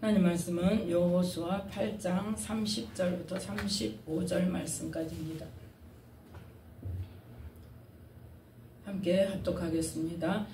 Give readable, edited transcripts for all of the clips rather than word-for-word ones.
하나님 말씀은 여호수아 8장 30절부터 35절 말씀까지입니다. 함께 합독하겠습니다.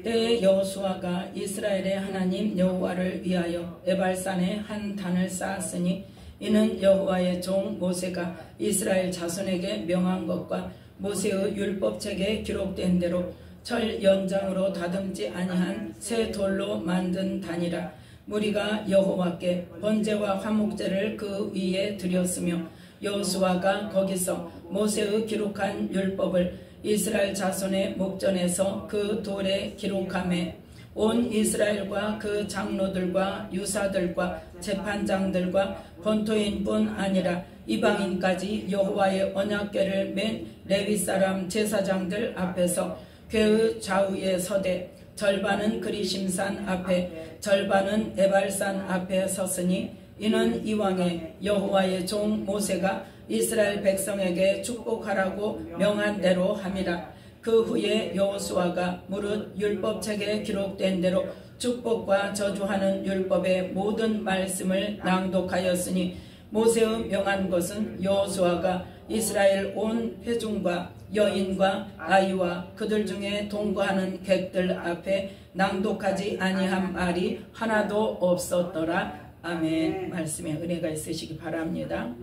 때에 여호수아가 이스라엘의 하나님 여호와를 위하여 에발산에 한 단을 쌓았으니 이는 여호와의 종 모세가 이스라엘 자손에게 명한 것과 모세의 율법책에 기록된 대로 철 연장으로 다듬지 아니한 새 돌로 만든 단이라. 무리가 여호와께 번제와 화목제를 그 위에 드렸으며 여호수아가 거기서 모세의 기록한 율법을 이스라엘 자손의 목전에서 그 돌에 기록하매 온 이스라엘과 그 장로들과 유사들과 재판장들과 본토인뿐 아니라 이방인까지 여호와의 언약궤를 맨 레위 사람 제사장들 앞에서 궤의 좌우에 서되 절반은 그리심산 앞에 절반은 에발산 앞에 섰으니 이는 이왕에 여호와의 종 모세가 이스라엘 백성에게 축복하라고 명한 대로 함이라. 그 후에 여호수아가 무릇 율법책에 기록된 대로 축복과 저주하는 율법의 모든 말씀을 낭독하였으니 모세의 명한 것은 여호수아가 이스라엘 온 회중과 여인과 아이와 그들 중에 동거하는 객들 앞에 낭독하지 아니한 말이 하나도 없었더라. 아멘. 말씀에 은혜가 있으시기 바랍니다.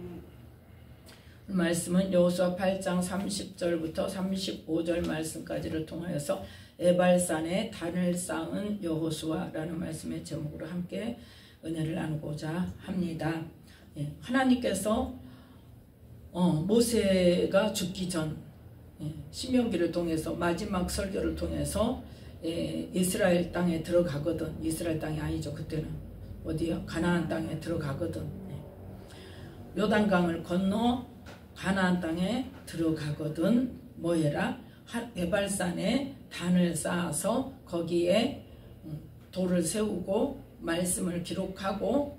말씀은 여호수아 8장 30절부터 35절 말씀까지를 통하여서 에발산에 단을 쌓은 여호수아라는 말씀의 제목으로 함께 은혜를 나누고자 합니다. 하나님께서 모세가 죽기 전 신명기를 통해서 마지막 설교를 통해서 이스라엘 땅에 들어가거든. 이스라엘 땅이 아니죠. 그때는 어디야? 가나안 땅에 들어가거든. 요단강을 건너 가나안 땅에 들어가거든. 뭐해라? 에발산에 단을 쌓아서 거기에 돌을 세우고 말씀을 기록하고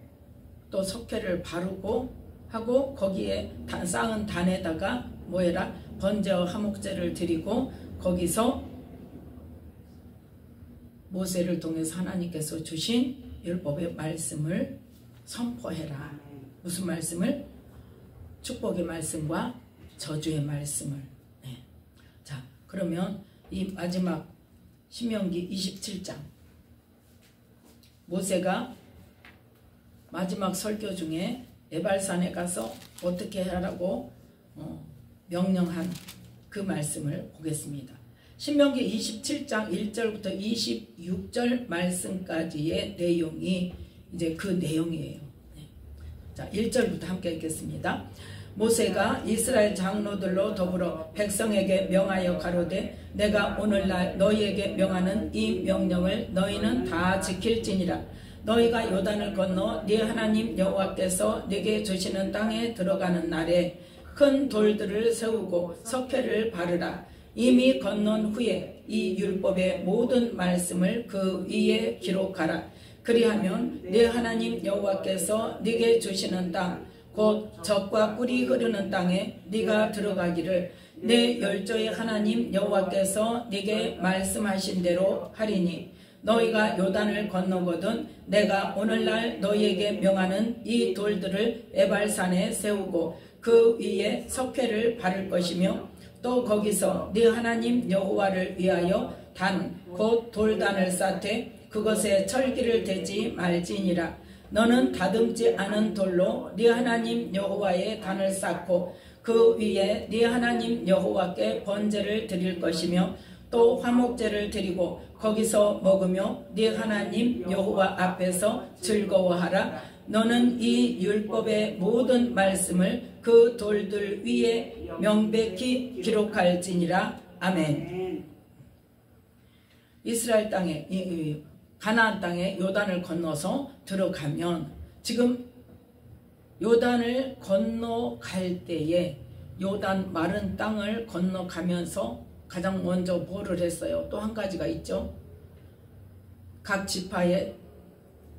또 석회를 바르고 하고 거기에 쌓은 단에다가 뭐해라? 번제와 화목제를 드리고 거기서 모세를 통해서 하나님께서 주신 율법의 말씀을 선포해라. 무슨 말씀을? 축복의 말씀과 저주의 말씀을. 자, 그러면 이 마지막 신명기 27장 모세가 마지막 설교 중에 에발산에 가서 어떻게 하라고 명령한 그 말씀을 보겠습니다. 신명기 27장 1절부터 26절 말씀까지의 내용이 이제 그 내용이에요. 자, 1절부터 함께 읽겠습니다. 모세가 이스라엘 장로들로 더불어 백성에게 명하여 가로되 내가 오늘날 너희에게 명하는 이 명령을 너희는 다 지킬지니라. 너희가 요단을 건너 네 하나님 여호와께서 네게 주시는 땅에 들어가는 날에 큰 돌들을 세우고 석회를 바르라. 이미 건넌 후에 이 율법의 모든 말씀을 그 위에 기록하라. 그리하면 네 하나님 여호와께서 네게 주시는 땅 곧 젖과 꿀이 흐르는 땅에 네가 들어가기를 내 열조의 하나님 여호와께서 네게 말씀하신 대로 하리니 너희가 요단을 건너거든 내가 오늘날 너희에게 명하는 이 돌들을 에발산에 세우고 그 위에 석회를 바를 것이며 또 거기서 네 하나님 여호와를 위하여 단 곧 돌단을 쌓되 그것에 철기를 대지 말지니라. 너는 다듬지 않은 돌로 네 하나님 여호와의 단을 쌓고 그 위에 네 하나님 여호와께 번제를 드릴 것이며 또 화목제를 드리고 거기서 먹으며 네 하나님 여호와 앞에서 즐거워하라. 너는 이 율법의 모든 말씀을 그 돌들 위에 명백히 기록할지니라. 아멘. 이스라엘 땅에 가나안 땅에 요단을 건너서 들어가면 지금 요단을 건너갈 때에 요단 마른 땅을 건너가면서 가장 먼저 뭐를 했어요? 또 한 가지가 있죠. 각 지파의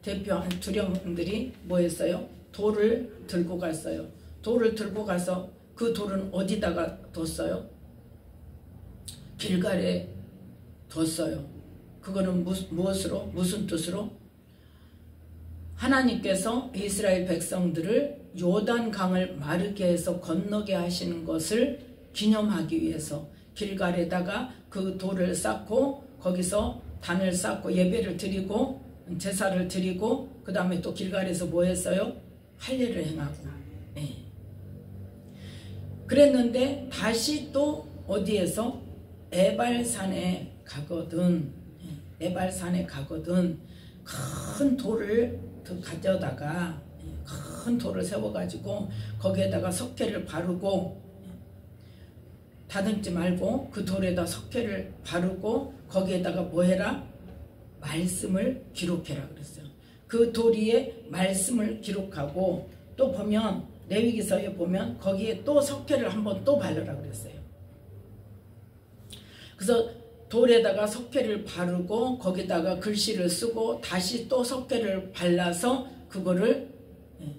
대표한 두령들이 뭐 했어요? 돌을 들고 갔어요. 돌을 들고 가서 그 돌은 어디다가 뒀어요? 길갈에 뒀어요. 그거는 무엇으로? 무슨 뜻으로? 하나님께서 이스라엘 백성들을 요단강을 마르게 해서 건너게 하시는 것을 기념하기 위해서 길갈에다가 그 돌을 쌓고 거기서 단을 쌓고 예배를 드리고 제사를 드리고 그 다음에 또 길갈에서 뭐 했어요? 할례를 행하고. 네. 그랬는데 다시 또 어디에서? 에발산에 가거든. 에발산에 가거든. 큰 돌을 가져다가 큰 돌을 세워가지고 거기에다가 석회를 바르고, 다듬지 말고 그 돌에다 석회를 바르고 거기에다가 뭐 해라? 말씀을 기록해라 그랬어요. 그 돌 위에 말씀을 기록하고, 또 보면 레위기서에 보면 거기에 또 석회를 한번 또 바르라 그랬어요. 그래서 돌에다가 석회를 바르고 거기다가 글씨를 쓰고 다시 또 석회를 발라서 그거를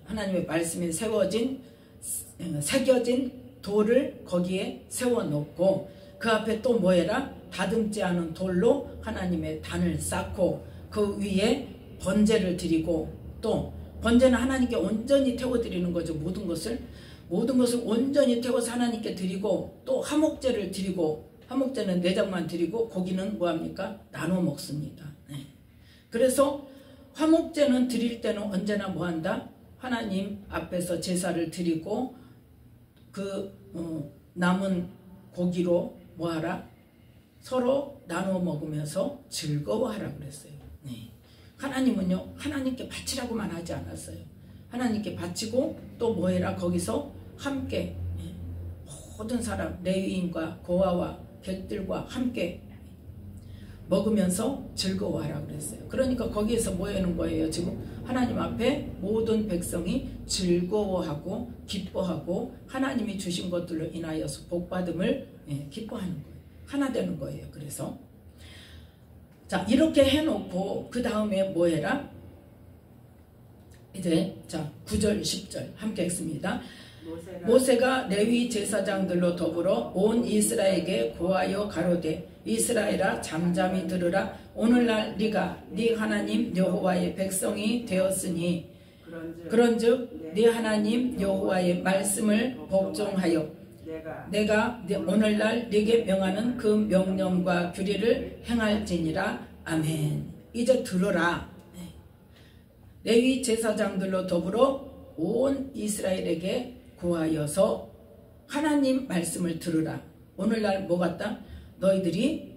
하나님의 말씀이 새겨진 돌을 거기에 세워놓고, 그 앞에 또 뭐 해라? 다듬지 않은 돌로 하나님의 단을 쌓고 그 위에 번제를 드리고, 또 번제는 하나님께 온전히 태워드리는 거죠. 모든 것을 온전히 태워서 하나님께 드리고, 또 화목제를 드리고, 화목제는 내장만 드리고 고기는 뭐합니까? 나눠 먹습니다. 네. 그래서 화목제는 드릴 때는 언제나 뭐한다? 하나님 앞에서 제사를 드리고 그 남은 고기로 뭐하라? 서로 나눠 먹으면서 즐거워하라 그랬어요. 네. 하나님은요, 하나님께 바치라고만 하지 않았어요. 하나님께 바치고 또 뭐해라? 거기서 함께 모든 사람, 레위인과 고아와 객들과 함께 먹으면서 즐거워하라 그랬어요. 그러니까 거기에서 뭐 하는 거예요? 지금 하나님 앞에 모든 백성이 즐거워하고 기뻐하고 하나님이 주신 것들로 인하여서 복받음을 기뻐하는 거예요. 하나 되는 거예요. 그래서 자, 이렇게 해놓고 그 다음에 뭐 해라? 이제 자 9절 10절 함께 읽습니다. 모세가 레위 제사장들로 더불어 온 이스라엘에게 고하여 가로되 이스라엘아 잠잠히 들으라. 오늘날 네가 네 하나님 여호와의 백성이 되었으니 그런즉 네 하나님 여호와의 말씀을 복종하여 내가 오늘날 네게 명하는 그 명령과 규례를 행할지니라. 아멘. 이제 들어라. 레위 제사장들로 더불어 온 이스라엘에게 구하여서 하나님 말씀을 들으라. 오늘날 뭐 같다? 너희들이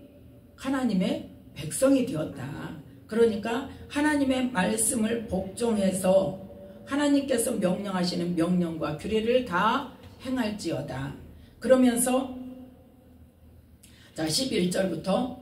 하나님의 백성이 되었다. 그러니까 하나님의 말씀을 복종해서 하나님께서 명령하시는 명령과 규례를 다 행할지어다. 그러면서 자 11절부터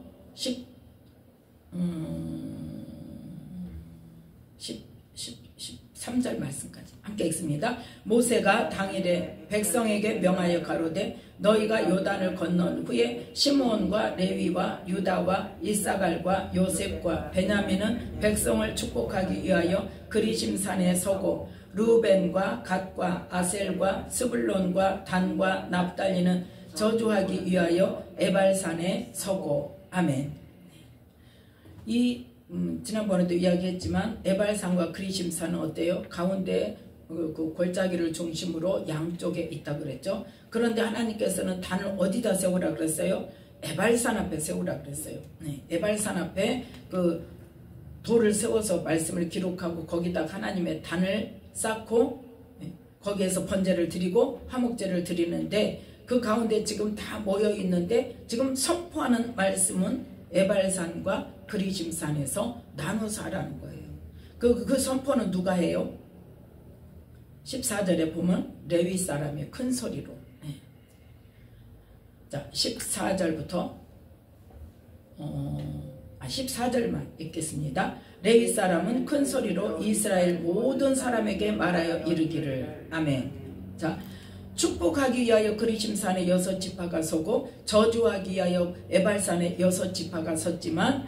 13절 말씀까지 함께 읽습니다. 모세가 당일에 백성에게 명하여 가로되 너희가 요단을 건넌 후에 시므온과 레위와 유다와 이사갈과 요셉과 베냐민은 백성을 축복하기 위하여 그리심산에 서고 루벤과 갓과 아셀과 스불론과 단과 납달리는 저주하기 위하여 에발산에 서고. 아멘. 이 지난번에도 이야기했지만 에발산과 그리심산은 어때요? 가운데 그 골짜기를 중심으로 양쪽에 있다 그랬죠. 그런데 하나님께서는 단을 어디다 세우라 그랬어요? 에발산 앞에 세우라 그랬어요. 네, 에발산 앞에 그 돌을 세워서 말씀을 기록하고 거기다 하나님의 단을 쌓고 거기에서 번제를 드리고 화목제를 드리는데, 그 가운데 지금 다 모여 있는데 지금 선포하는 말씀은 에발산과 그리심산에서 나눠서 하라는 거예요. 그 선포는 누가 해요? 14절에 보면 레위 사람이 큰 소리로. 자 14절부터 14절만 읽겠습니다. 레위 사람은 큰 소리로 이스라엘 모든 사람에게 말하여 이르기를. 아멘. 자 축복하기 위하여 그리심산에 6지파가 서고 저주하기 위하여 에발산에 6지파가 섰지만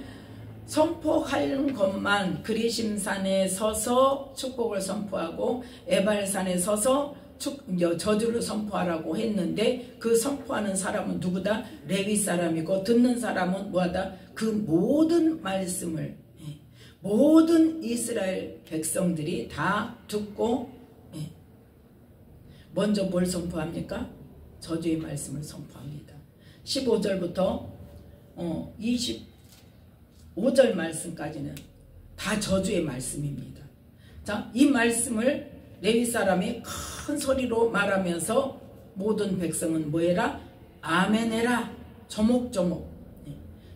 선포하는 것만 그리심산에 서서 축복을 선포하고 에발산에 서서 저주를 선포하라고 했는데, 그 선포하는 사람은 누구다? 레위 사람이고 듣는 사람은 뭐하다? 그 모든 말씀을 모든 이스라엘 백성들이 다 듣고 먼저 뭘 선포합니까? 저주의 말씀을 선포합니다. 15절부터 25절 말씀까지는 다 저주의 말씀입니다. 자, 이 말씀을 레위 사람이 큰 소리로 말하면서 모든 백성은 뭐해라? 아멘해라. 조목조목.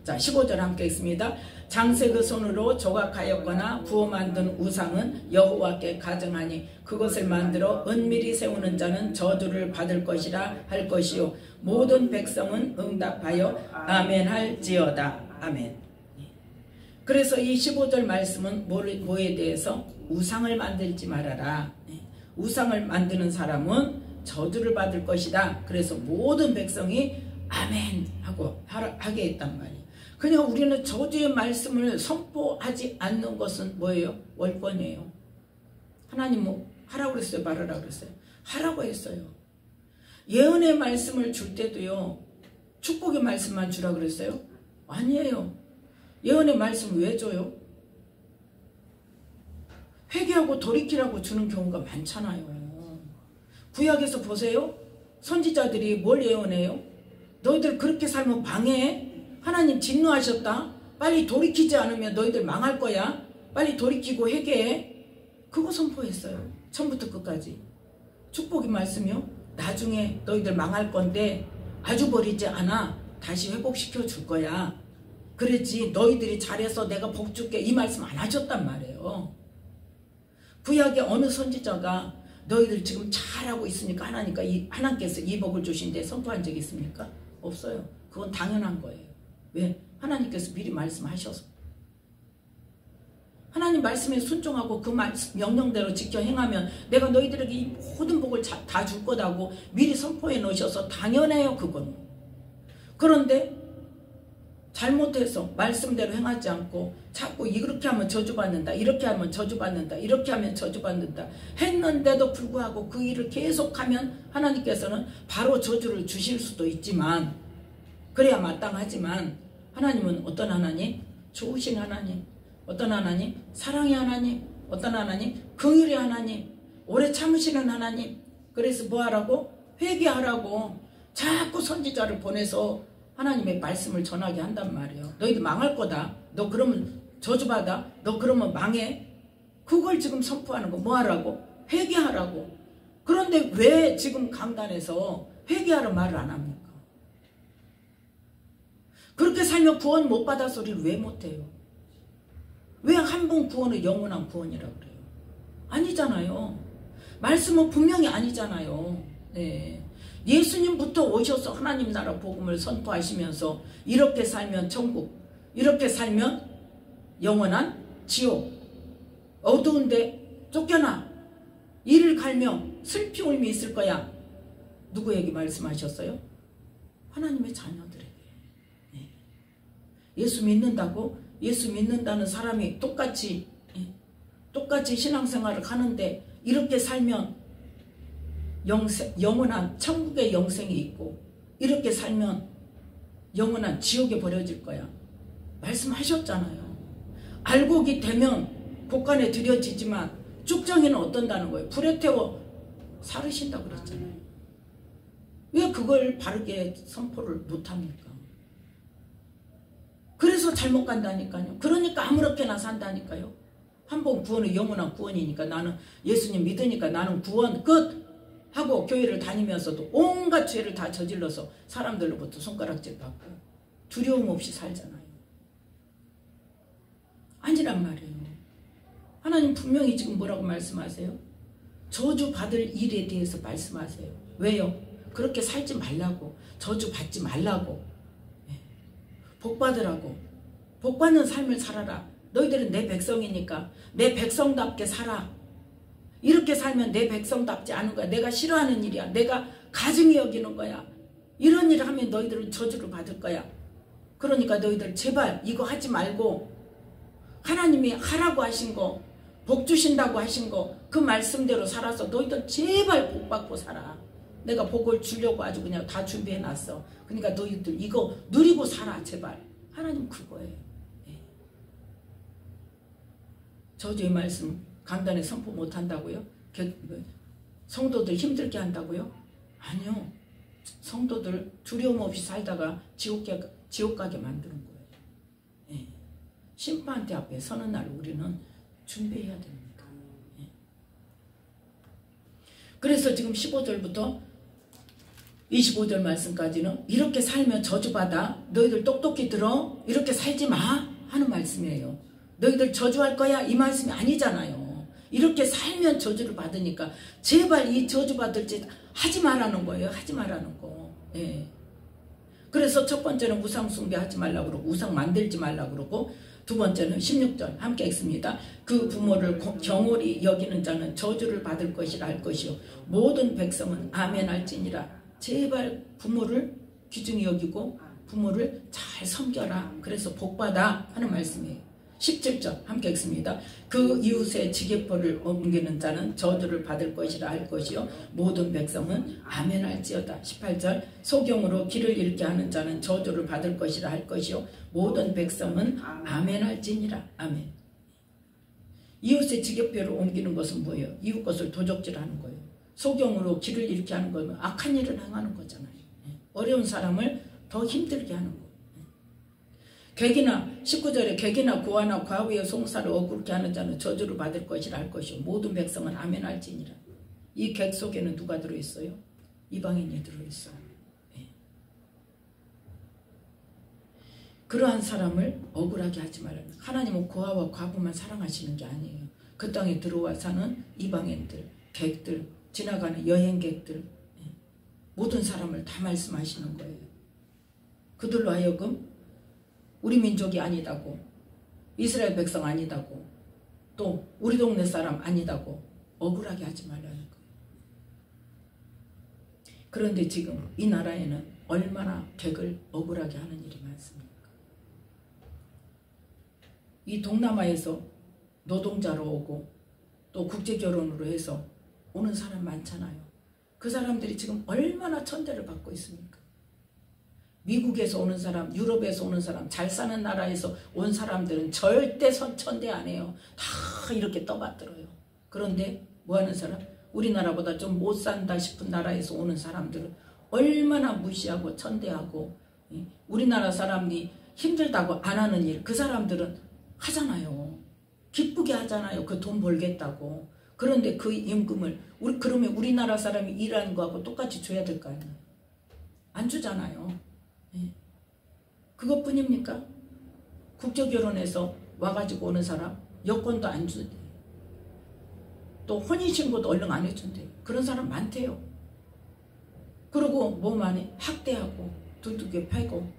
자, 15절 함께 읽습니다. 장세 그 손으로 조각하였거나 부어 만든 우상은 여호와께 가증하니 그것을 만들어 은밀히 세우는 자는 저주를 받을 것이라 할 것이요 모든 백성은 응답하여 아멘할지어다. 아멘. 그래서 이 15절 말씀은 뭐에 대해서? 우상을 만들지 말아라. 우상을 만드는 사람은 저주를 받을 것이다. 그래서 모든 백성이 아멘 하고 하게 했단 말이에요. 그냥 우리는 저주의 말씀을 선포하지 않는 것은 뭐예요? 월권이에요. 하나님 뭐 하라고 그랬어요? 말하라고 그랬어요? 하라고 했어요. 예언의 말씀을 줄 때도요, 축복의 말씀만 주라 그랬어요? 아니에요. 예언의 말씀 왜 줘요? 회개하고 돌이키라고 주는 경우가 많잖아요. 구약에서 보세요. 선지자들이 뭘 예언해요? 너희들 그렇게 살면 망해. 하나님 진노하셨다. 빨리 돌이키지 않으면 너희들 망할 거야. 빨리 돌이키고 회개해. 그거 선포했어요. 처음부터 끝까지. 축복의 말씀이요. 나중에 너희들 망할 건데 아주 버리지 않아. 다시 회복시켜 줄 거야. 그랬지 너희들이 잘해서 내가 복 줄게 이 말씀 안 하셨단 말이에요. 구약의 어느 선지자가 너희들 지금 잘하고 있으니까 하나님께서 이 복을 주신데 선포한 적이 있습니까? 없어요. 그건 당연한 거예요. 왜? 하나님께서 미리 말씀하셔서. 하나님 말씀에 순종하고 그 명령대로 지켜 행하면 내가 너희들에게 이 모든 복을 다 줄 거다고 미리 선포해 놓으셔서 당연해요. 그건. 그런데 잘못해서 말씀대로 행하지 않고 자꾸 이렇게 하면 저주받는다, 이렇게 하면 저주받는다, 이렇게 하면 저주받는다 했는데도 불구하고 그 일을 계속하면 하나님께서는 바로 저주를 주실 수도 있지만, 그래야 마땅하지만 하나님은 어떤 하나님? 좋으신 하나님. 어떤 하나님? 사랑의 하나님. 어떤 하나님? 긍휼의 하나님. 오래 참으시는 하나님. 그래서 뭐 하라고? 회개하라고 자꾸 선지자를 보내서 하나님의 말씀을 전하게 한단 말이에요. 너희들 망할 거다. 너 그러면 저주받아. 너 그러면 망해. 그걸 지금 선포하는 거 뭐 하라고? 회개하라고. 그런데 왜 지금 강단에서 회개하라 말을 안 합니까? 그렇게 살면 구원 못 받아 소리를 왜 못해요? 왜 한 번 구원을 영원한 구원이라고 그래요? 아니잖아요. 말씀은 분명히 아니잖아요. 네. 예수님부터 오셔서 하나님 나라 복음을 선포하시면서 이렇게 살면 천국, 이렇게 살면 영원한 지옥, 어두운데 쫓겨나, 이를 갈며 슬피 울미 있을 거야. 누구에게 말씀하셨어요? 하나님의 자녀들에게. 네. 예수 믿는다고? 예수 믿는다는 사람이 똑같이 신앙생활을 하는데 이렇게 살면 영원한 천국의 영생이 있고 이렇게 살면 영원한 지옥에 버려질 거야. 말씀하셨잖아요. 알곡이 되면 곡간에 들여지지만 쭉정이는 어떤다는 거예요? 불에 태워 사르신다고 그랬잖아요. 왜 그걸 바르게 선포를 못합니까? 그래서 잘못 간다니까요. 그러니까 아무렇게나 산다니까요. 한 번 구원은 영원한 구원이니까 나는 예수님 믿으니까 나는 구원 끝 하고 교회를 다니면서도 온갖 죄를 다 저질러서 사람들로부터 손가락질 받고 두려움 없이 살잖아요. 아니란 말이에요. 하나님 분명히 지금 뭐라고 말씀하세요? 저주 받을 일에 대해서 말씀하세요. 왜요? 그렇게 살지 말라고, 저주 받지 말라고, 복 받으라고. 복 받는 삶을 살아라. 너희들은 내 백성이니까 내 백성답게 살아. 이렇게 살면 내 백성답지 않은 거야. 내가 싫어하는 일이야. 내가 가증히 여기는 거야. 이런 일을 하면 너희들은 저주를 받을 거야. 그러니까 너희들 제발 이거 하지 말고 하나님이 하라고 하신 거, 복 주신다고 하신 거, 그 말씀대로 살아서 너희들 제발 복 받고 살아. 내가 복을 주려고 아주 그냥 다 준비해놨어. 그러니까 너희들 이거 누리고 살아. 제발. 하나님 그거예요. 네. 저주의 말씀 강단에 선포 못한다고요? 성도들 힘들게 한다고요? 아니요. 성도들 두려움 없이 살다가 지옥 가게 만드는 거예요. 예. 심판대 앞에 서는 날 우리는 준비해야 됩니다. 예. 그래서 지금 15절부터 25절 말씀까지는 이렇게 살면 저주받아. 너희들 똑똑히 들어. 이렇게 살지 마 하는 말씀이에요. 너희들 저주할 거야 이 말씀이 아니잖아요. 이렇게 살면 저주를 받으니까 제발 이 저주받을 짓 하지 말라는 거예요. 하지 말라는 거. 예. 그래서 첫 번째는 우상 숭배하지 말라고 그러고 우상 만들지 말라고 그러고 두 번째는 16절 함께 읽습니다. 그 부모를 경홀히 여기는 자는 저주를 받을 것이라 할 것이요 모든 백성은 아멘 할지니라. 제발 부모를 귀중히 여기고 부모를 잘 섬겨라. 그래서 복받아 하는 말씀이에요. 17절 함께 읽습니다. 그 이웃의 지게포를 옮기는 자는 저주를 받을 것이라 할 것이요 모든 백성은 아멘 할지어다. 18절 소경으로 길을 잃게 하는 자는 저주를 받을 것이라 할 것이요 모든 백성은 아멘 할지니라. 아멘. 이웃의 지게포를 옮기는 것은 뭐예요? 이웃 것을 도적질하는 거예요. 소경으로 길을 잃게 하는 거면 악한 일을 행하는 거잖아요. 어려운 사람을 더 힘들게 하는 거예요. 객이나 19절에 객이나 고아나 과부의 송사를 억울케 하는 자는 저주를 받을 것이라 할 것이요 모든 백성은 아멘 할지니라. 이 객 속에는 누가 들어있어요? 이방인이 들어있어요. 네. 그러한 사람을 억울하게 하지 말아요. 하나님은 고아와 과부만 사랑하시는 게 아니에요. 그 땅에 들어와 사는 이방인들, 객들, 지나가는 여행객들, 모든 사람을 다 말씀하시는 거예요. 그들로 하여금 우리 민족이 아니다고, 이스라엘 백성 아니다고, 또 우리 동네 사람 아니다고 억울하게 하지 말라는 거예요. 그런데 지금 이 나라에는 얼마나 객을 억울하게 하는 일이 많습니까? 이 동남아에서 노동자로 오고 또 국제결혼으로 해서 오는 사람 많잖아요. 그 사람들이 지금 얼마나 천대를 받고 있습니까? 미국에서 오는 사람, 유럽에서 오는 사람, 잘 사는 나라에서 온 사람들은 절대 천대 안 해요. 다 이렇게 떠받들어요. 그런데 뭐 하는 사람? 우리나라보다 좀 못 산다 싶은 나라에서 오는 사람들은 얼마나 무시하고 천대하고, 우리나라 사람이 힘들다고 안 하는 일 그 사람들은 하잖아요. 기쁘게 하잖아요. 그 돈 벌겠다고. 그런데 그 임금을 그러면 우리나라 사람이 일하는 거하고 똑같이 줘야 될 거 아니에요. 안 주잖아요. 그것뿐입니까? 국제결혼해서 와가지고 오는 사람 여권도 안 주대. 또 혼인신고도 얼른 안 해준대. 그런 사람 많대요. 그리고 뭐 많이 학대하고 두들겨 패고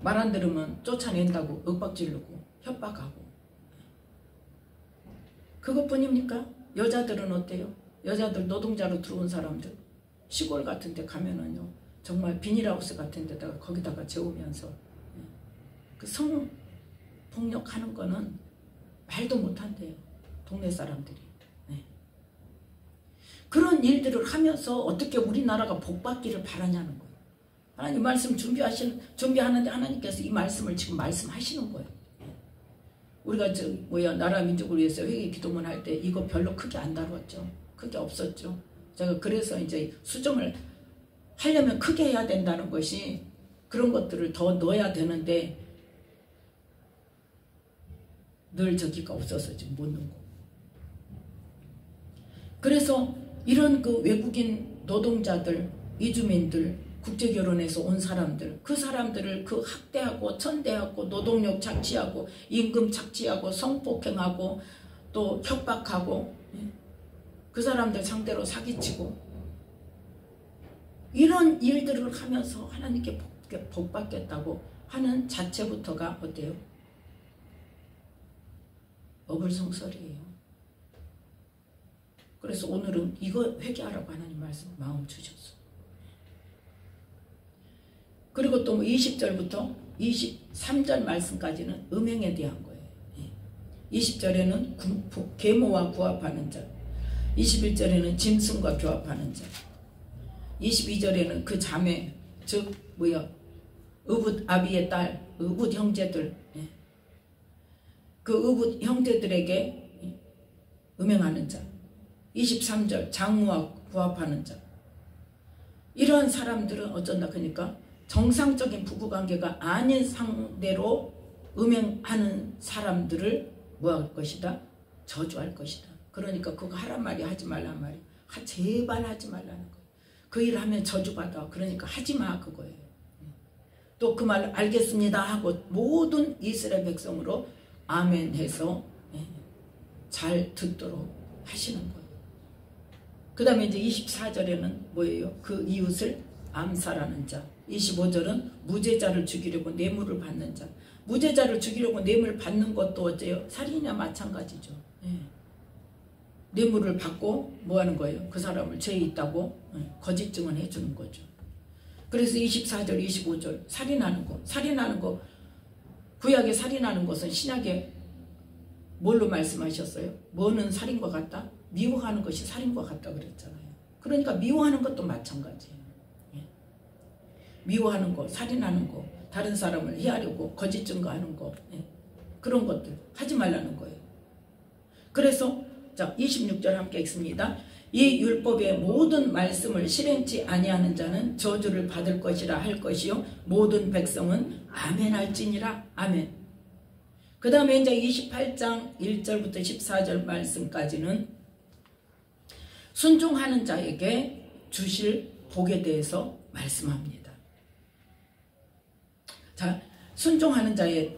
말 안 들으면 쫓아낸다고 윽박지르고 협박하고. 그것뿐입니까? 여자들은 어때요? 여자들 노동자로 들어온 사람들 시골 같은 데 가면은요 정말 비닐하우스 같은 데다가 거기다가 재우면서 그 성폭력하는 거는 말도 못한대요. 동네 사람들이. 그런 일들을 하면서 어떻게 우리나라가 복받기를 바라냐는 거예요. 하나님 말씀 준비하는데 하나님께서 이 말씀을 지금 말씀하시는 거예요. 우리가 나라 민족을 위해서 회개 기도문 할 때 이거 별로 크게 안 다뤘죠. 크게 없었죠. 제가 그래서 이제 수정을 하려면 크게 해야 된다는 것이 그런 것들을 더 넣어야 되는데 늘 저기가 없어서 지금 못 넣은 거. 그래서 이런 그 외국인 노동자들, 이주민들, 국제결혼해서 온 사람들, 그 사람들을 그 학대하고 천대하고 노동력 착취하고 임금 착취하고 성폭행하고 또 협박하고 그 사람들 상대로 사기치고 이런 일들을 하면서 하나님께 복받겠다고 하는 자체부터가 어때요? 어불성설이에요. 그래서 오늘은 이거 회개하라고 하나님 말씀 마음 주셨어. 그리고 또 20절부터 23절 말씀까지는 음행에 대한 거예요. 20절에는 계모와 구합하는 자, 21절에는 짐승과 교합하는 자, 22절에는 그 자매, 즉 의붓 아비의 딸, 의붓 형제들, 그 의붓 형제들에게 음행하는 자. 23절 장모와 부합하는 자. 이러한 사람들은 어쩐다 그러니까 정상적인 부부관계가 아닌 상대로 음행하는 사람들을 뭐 할 것이다? 저주할 것이다. 그러니까 그거 하란 말이 하지 말란 말이. 제발 하지 말라는 거예요. 그 일을 하면 저주받아. 그러니까 하지 마 그거예요. 또 그 말 알겠습니다 하고 모든 이스라엘 백성으로 아멘 해서 잘 듣도록 하시는 거예요. 그 다음에 이제 24절에는 뭐예요? 그 이웃을 암살하는 자. 25절은 무죄자를 죽이려고 뇌물을 받는 자. 무죄자를 죽이려고 뇌물 받는 것도 어째요? 살인이나 마찬가지죠. 뇌물을 받고 뭐 하는 거예요? 그 사람을 죄 있다고 거짓 증언해 주는 거죠. 그래서 24절 25절 살인하는 거. 살인하는 거. 구약에 살인하는 것은 신약에 뭘로 말씀하셨어요? 뭐는 살인과 같다? 미워하는 것이 살인과 같다 그랬잖아요. 그러니까 미워하는 것도 마찬가지예요. 미워하는 거, 살인하는 거, 다른 사람을 해하려고 거짓 증거하는 거, 그런 것들 하지 말라는 거예요. 그래서 자 26절 함께 읽습니다. 이 율법의 모든 말씀을 실행치 아니하는 자는 저주를 받을 것이라 할 것이요 모든 백성은 아멘 할지니라. 아멘. 그 다음에 이제 28장 1절부터 14절 말씀까지는 순종하는 자에게 주실 복에 대해서 말씀합니다. 자, 순종하는 자에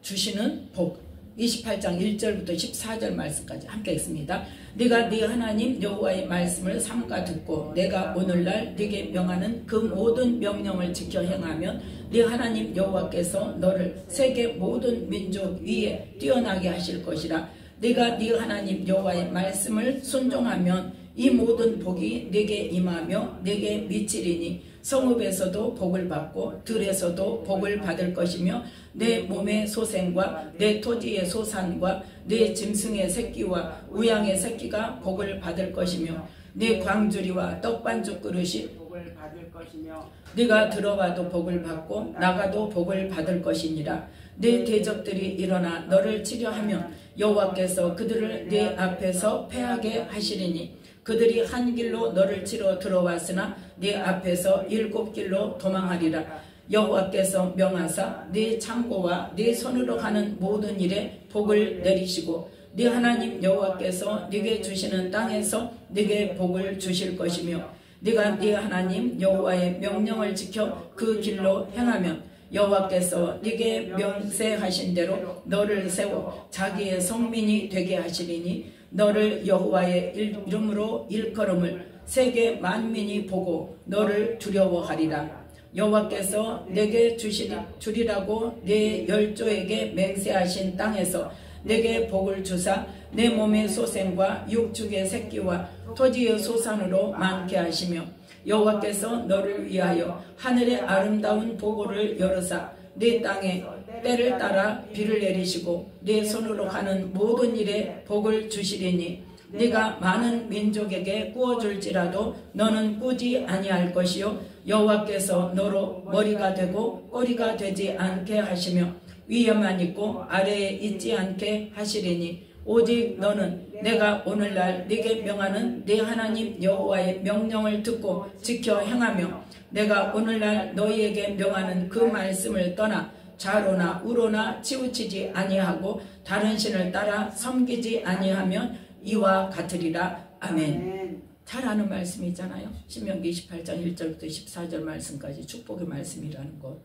주시는 복 28장 1절부터 14절 말씀까지 함께 읽습니다. 네가 네 하나님 여호와의 말씀을 삼가 듣고 내가 오늘날 네게 명하는 그 모든 명령을 지켜 행하면 네 하나님 여호와께서 너를 세계 모든 민족 위에 뛰어나게 하실 것이라. 네가 네 하나님 여호와의 말씀을 순종하면 이 모든 복이 네게 임하며 네게 미치리니 성읍에서도 복을 받고 들에서도 복을 받을 것이며 내 몸의 소생과 내 토지의 소산과 내 짐승의 새끼와 우양의 새끼가 복을 받을 것이며 내 광주리와 떡반죽 그릇이 복을 받을 것이며 네가 들어와도 복을 받고 나가도 복을 받을 것이니라. 내 대적들이 일어나 너를 치려하면 여호와께서 그들을 내 앞에서 패하게 하시리니 그들이 한 길로 너를 치러 들어왔으나 네 앞에서 7길로 도망하리라. 여호와께서 명하사 네 창고와 네 손으로 하는 모든 일에 복을 내리시고 네 하나님 여호와께서 네게 주시는 땅에서 네게 복을 주실 것이며 네가 네 하나님 여호와의 명령을 지켜 그 길로 행하면 여호와께서 네게 명세하신 대로 너를 세워 자기의 성민이 되게 하시리니 너를 여호와의 이름으로 일컬음을 세계 만민이 보고 너를 두려워하리라. 여호와께서 내게 주리라고 내 열조에게 맹세하신 땅에서 내게 복을 주사 내 몸의 소생과 육축의 새끼와 토지의 소산으로 많게 하시며 여호와께서 너를 위하여 하늘의 아름다운 보고를 열으사 내 땅에 때를 따라 비를 내리시고 내 손으로 하는 모든 일에 복을 주시리니 네가 많은 민족에게 구워줄지라도 너는 꾸지 아니할 것이요 여호와께서 너로 머리가 되고 꼬리가 되지 않게 하시며 위에만 있고 아래에 있지 않게 하시리니 오직 너는 내가 오늘날 네게 명하는 네 하나님 여호와의 명령을 듣고 지켜 행하며 내가 오늘날 너희에게 명하는 그 말씀을 떠나 좌로나 우로나 치우치지 아니하고 다른 신을 따라 섬기지 아니하면 이와 같으리라. 아멘. 잘 아는 말씀이잖아요. 신명기 28장 1절부터 14절 말씀까지 축복의 말씀이라는 것.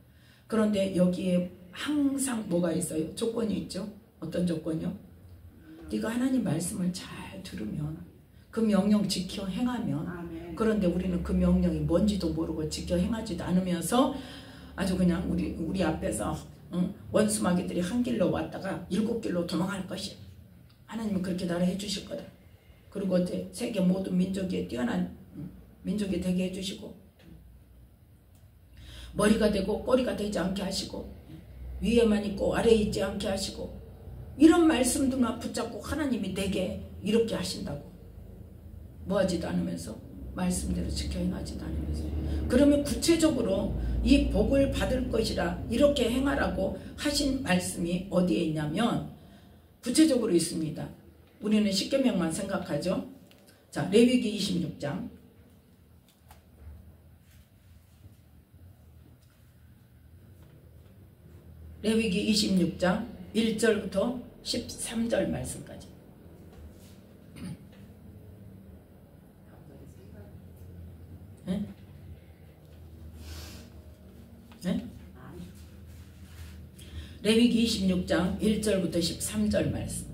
그런데 여기에 항상 뭐가 있어요? 조건이 있죠. 어떤 조건이요? 네가 하나님 말씀을 잘 들으면 그 명령 지켜 행하면 아멘. 그런데 우리는 그 명령이 뭔지도 모르고 지켜 행하지도 않으면서 아주 그냥 우리 앞에서 원수마귀들이 한 길로 왔다가 7길로 도망할 것이야. 하나님은 그렇게 나를 해주실 거다. 그리고 세계 모든 민족에 뛰어난 민족이 되게 해주시고 머리가 되고 꼬리가 되지 않게 하시고 위에만 있고 아래에 있지 않게 하시고 이런 말씀들만 붙잡고 하나님이 내게 이렇게 하신다고 뭐하지도 않으면서 말씀대로 지켜 행하지도 않으면서 그러면 구체적으로 이 복을 받을 것이라 이렇게 행하라고 하신 말씀이 어디에 있냐면 구체적으로 있습니다. 우리는 십계명만 생각하죠. 자, 레위기 26장. 레위기 26장 1절부터 13절 말씀까지. 네? 네? 레위기 26장 1절부터 13절 말씀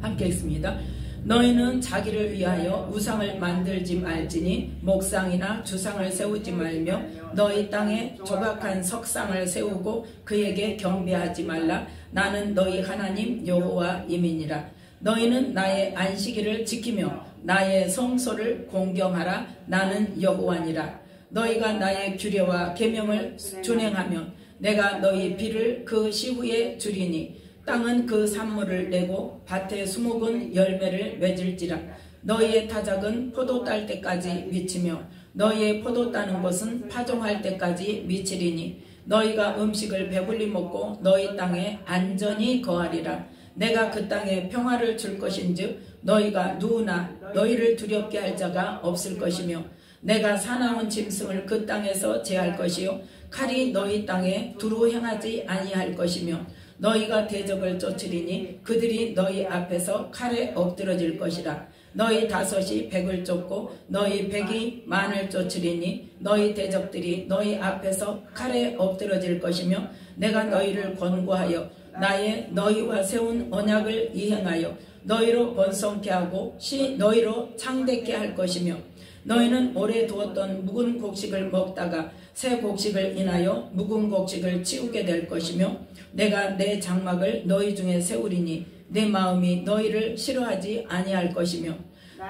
함께 읽습니다. 너희는 자기를 위하여 우상을 만들지 말지니 목상이나 주상을 세우지 말며 너희 땅에 조각한 석상을 세우고 그에게 경배하지 말라. 나는 너희 하나님 여호와임이니라. 너희는 나의 안식일을 지키며 나의 성소를 공경하라. 나는 여호와니라. 너희가 나의 규례와 계명을 준행하면 내가 너희 비를 그 시후에 주리니 땅은 그 산물을 내고 밭에 수목은 열매를 맺을지라. 너희의 타작은 포도 딸 때까지 미치며 너희의 포도 따는 것은 파종할 때까지 미치리니 너희가 음식을 배불리 먹고 너희 땅에 안전히 거하리라. 내가 그 땅에 평화를 줄 것인즉 너희가 누구나 너희를 두렵게 할 자가 없을 것이며 내가 사나운 짐승을 그 땅에서 제할 것이요 칼이 너희 땅에 두루 행하지 아니할 것이며 너희가 대적을 쫓으리니 그들이 너희 앞에서 칼에 엎드러질 것이라. 너희 다섯이 백을 쫓고 너희 백이 만을 쫓으리니 너희 대적들이 너희 앞에서 칼에 엎드러질 것이며 내가 너희를 권고하여 나의 너희와 세운 언약을 이행하여 너희로 번성케 하고 너희로 창대케 할 것이며 너희는 오래 두었던 묵은 곡식을 먹다가 새 곡식을 인하여 묵은 곡식을 치우게 될 것이며 내가 내 장막을 너희 중에 세우리니 내 마음이 너희를 싫어하지 아니할 것이며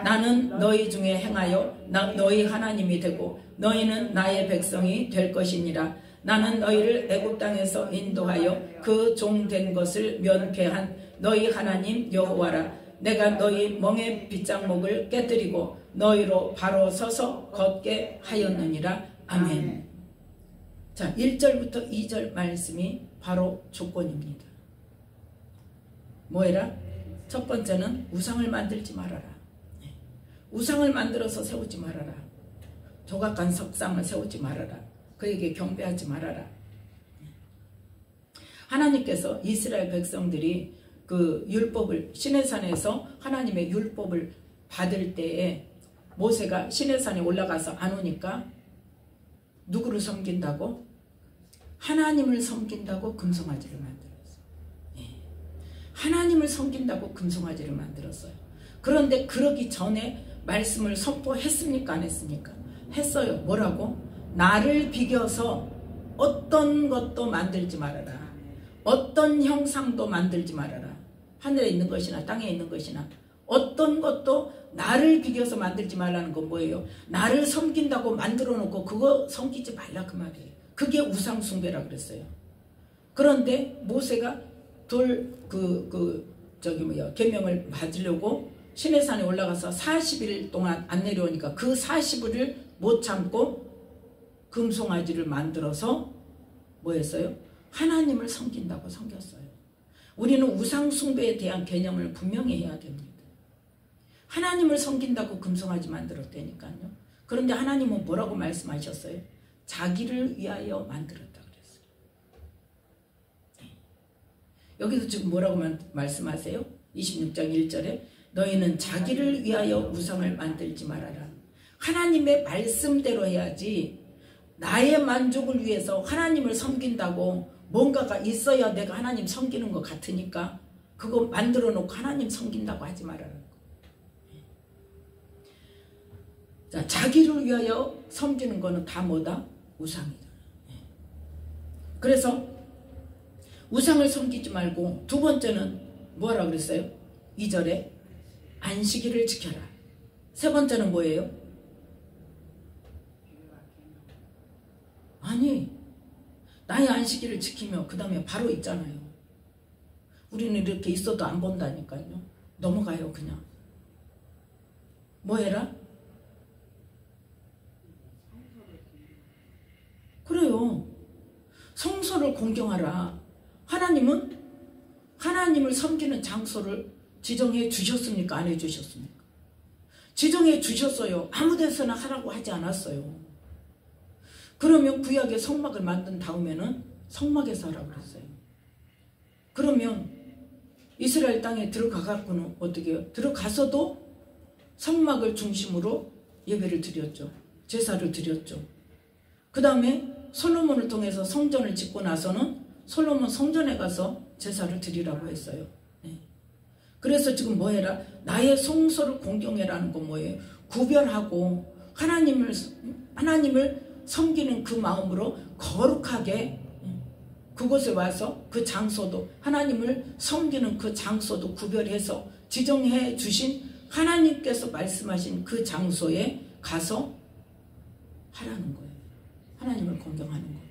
나는 너희 중에 행하여 너희 하나님이 되고 너희는 나의 백성이 될 것이니라. 나는 너희를 애굽 땅에서 인도하여 그 종 된 것을 면케한 너희 하나님 여호와라. 내가 너희 멍에 빗장목을 깨뜨리고 너희로 바로 서서 걷게 하였느니라. 아멘. 자, 1절부터 2절 말씀이 바로 조건입니다. 뭐해라? 첫 번째는 우상을 만들지 말아라. 우상을 만들어서 세우지 말아라. 조각한 석상을 세우지 말아라. 그에게 경배하지 말아라. 하나님께서 이스라엘 백성들이 그 율법을 시내산에서 하나님의 율법을 받을 때에 모세가 시내산에 올라가서 안 오니까 누구를 섬긴다고? 하나님을 섬긴다고 금송아지를 만들었어요. 하나님을 섬긴다고 금송아지를 만들었어요. 그런데 그러기 전에 말씀을 선포했습니까? 안 했습니까? 했어요. 뭐라고? 나를 비겨서 어떤 것도 만들지 말아라. 어떤 형상도 만들지 말아라. 하늘에 있는 것이나 땅에 있는 것이나 어떤 것도 나를 비겨서 만들지 말라는 건 뭐예요? 나를 섬긴다고 만들어 놓고 그거 섬기지 말라 그 말이에요. 그게 우상 숭배라 그랬어요. 그런데 모세가 계명을 받으려고 시내산에 올라가서 40일 동안 안 내려오니까 그 40일을 못 참고 금송아지를 만들어서 뭐 했어요? 하나님을 섬긴다고 섬겼어요. 우리는 우상 숭배에 대한 개념을 분명히 해야 됩니다. 하나님을 섬긴다고 금송아지 만들었다니까요. 그런데 하나님은 뭐라고 말씀하셨어요? 자기를 위하여 만들었다 그랬어요. 여기서 지금 뭐라고 말씀하세요? 26장 1절에 너희는 자기를 위하여 우상을 만들지 말아라. 하나님의 말씀대로 해야지 나의 만족을 위해서 하나님을 섬긴다고 뭔가가 있어야 내가 하나님 섬기는 것 같으니까 그거 만들어 놓고 하나님 섬긴다고 하지 말아라. 자, 자기를 위하여 섬기는 거는 다 뭐다? 우상이다. 그래서 우상을 섬기지 말고 두 번째는 뭐라 그랬어요? 2절에 안식일을 지켜라. 세 번째는 뭐예요? 아니, 나의 안식일을 지키며 그 다음에 바로 있잖아요. 우리는 이렇게 있어도 안 본다니까요. 넘어가요 그냥. 뭐 해라? 그래요. 성소를 공경하라. 하나님은 하나님을 섬기는 장소를 지정해 주셨습니까? 안 해주셨습니까? 지정해 주셨어요. 아무 데서나 하라고 하지 않았어요. 그러면 구약의 성막을 만든 다음에는 성막에서 하라고 그랬어요. 그러면 이스라엘 땅에 들어가갖고는 어떻게 해요? 들어가서도 성막을 중심으로 예배를 드렸죠. 제사를 드렸죠. 그 다음에 솔로몬을 통해서 성전을 짓고 나서는 솔로몬 성전에 가서 제사를 드리라고 했어요. 네. 그래서 지금 뭐 해라? 나의 성소를 공경해라는 건 뭐예요? 구별하고 하나님을 섬기는 그 마음으로 거룩하게 그곳에 와서 그 장소도 하나님을 섬기는 그 장소도 구별해서 지정해 주신 하나님께서 말씀하신 그 장소에 가서 하라는 거예요. 하나님을 공경하는 거예요.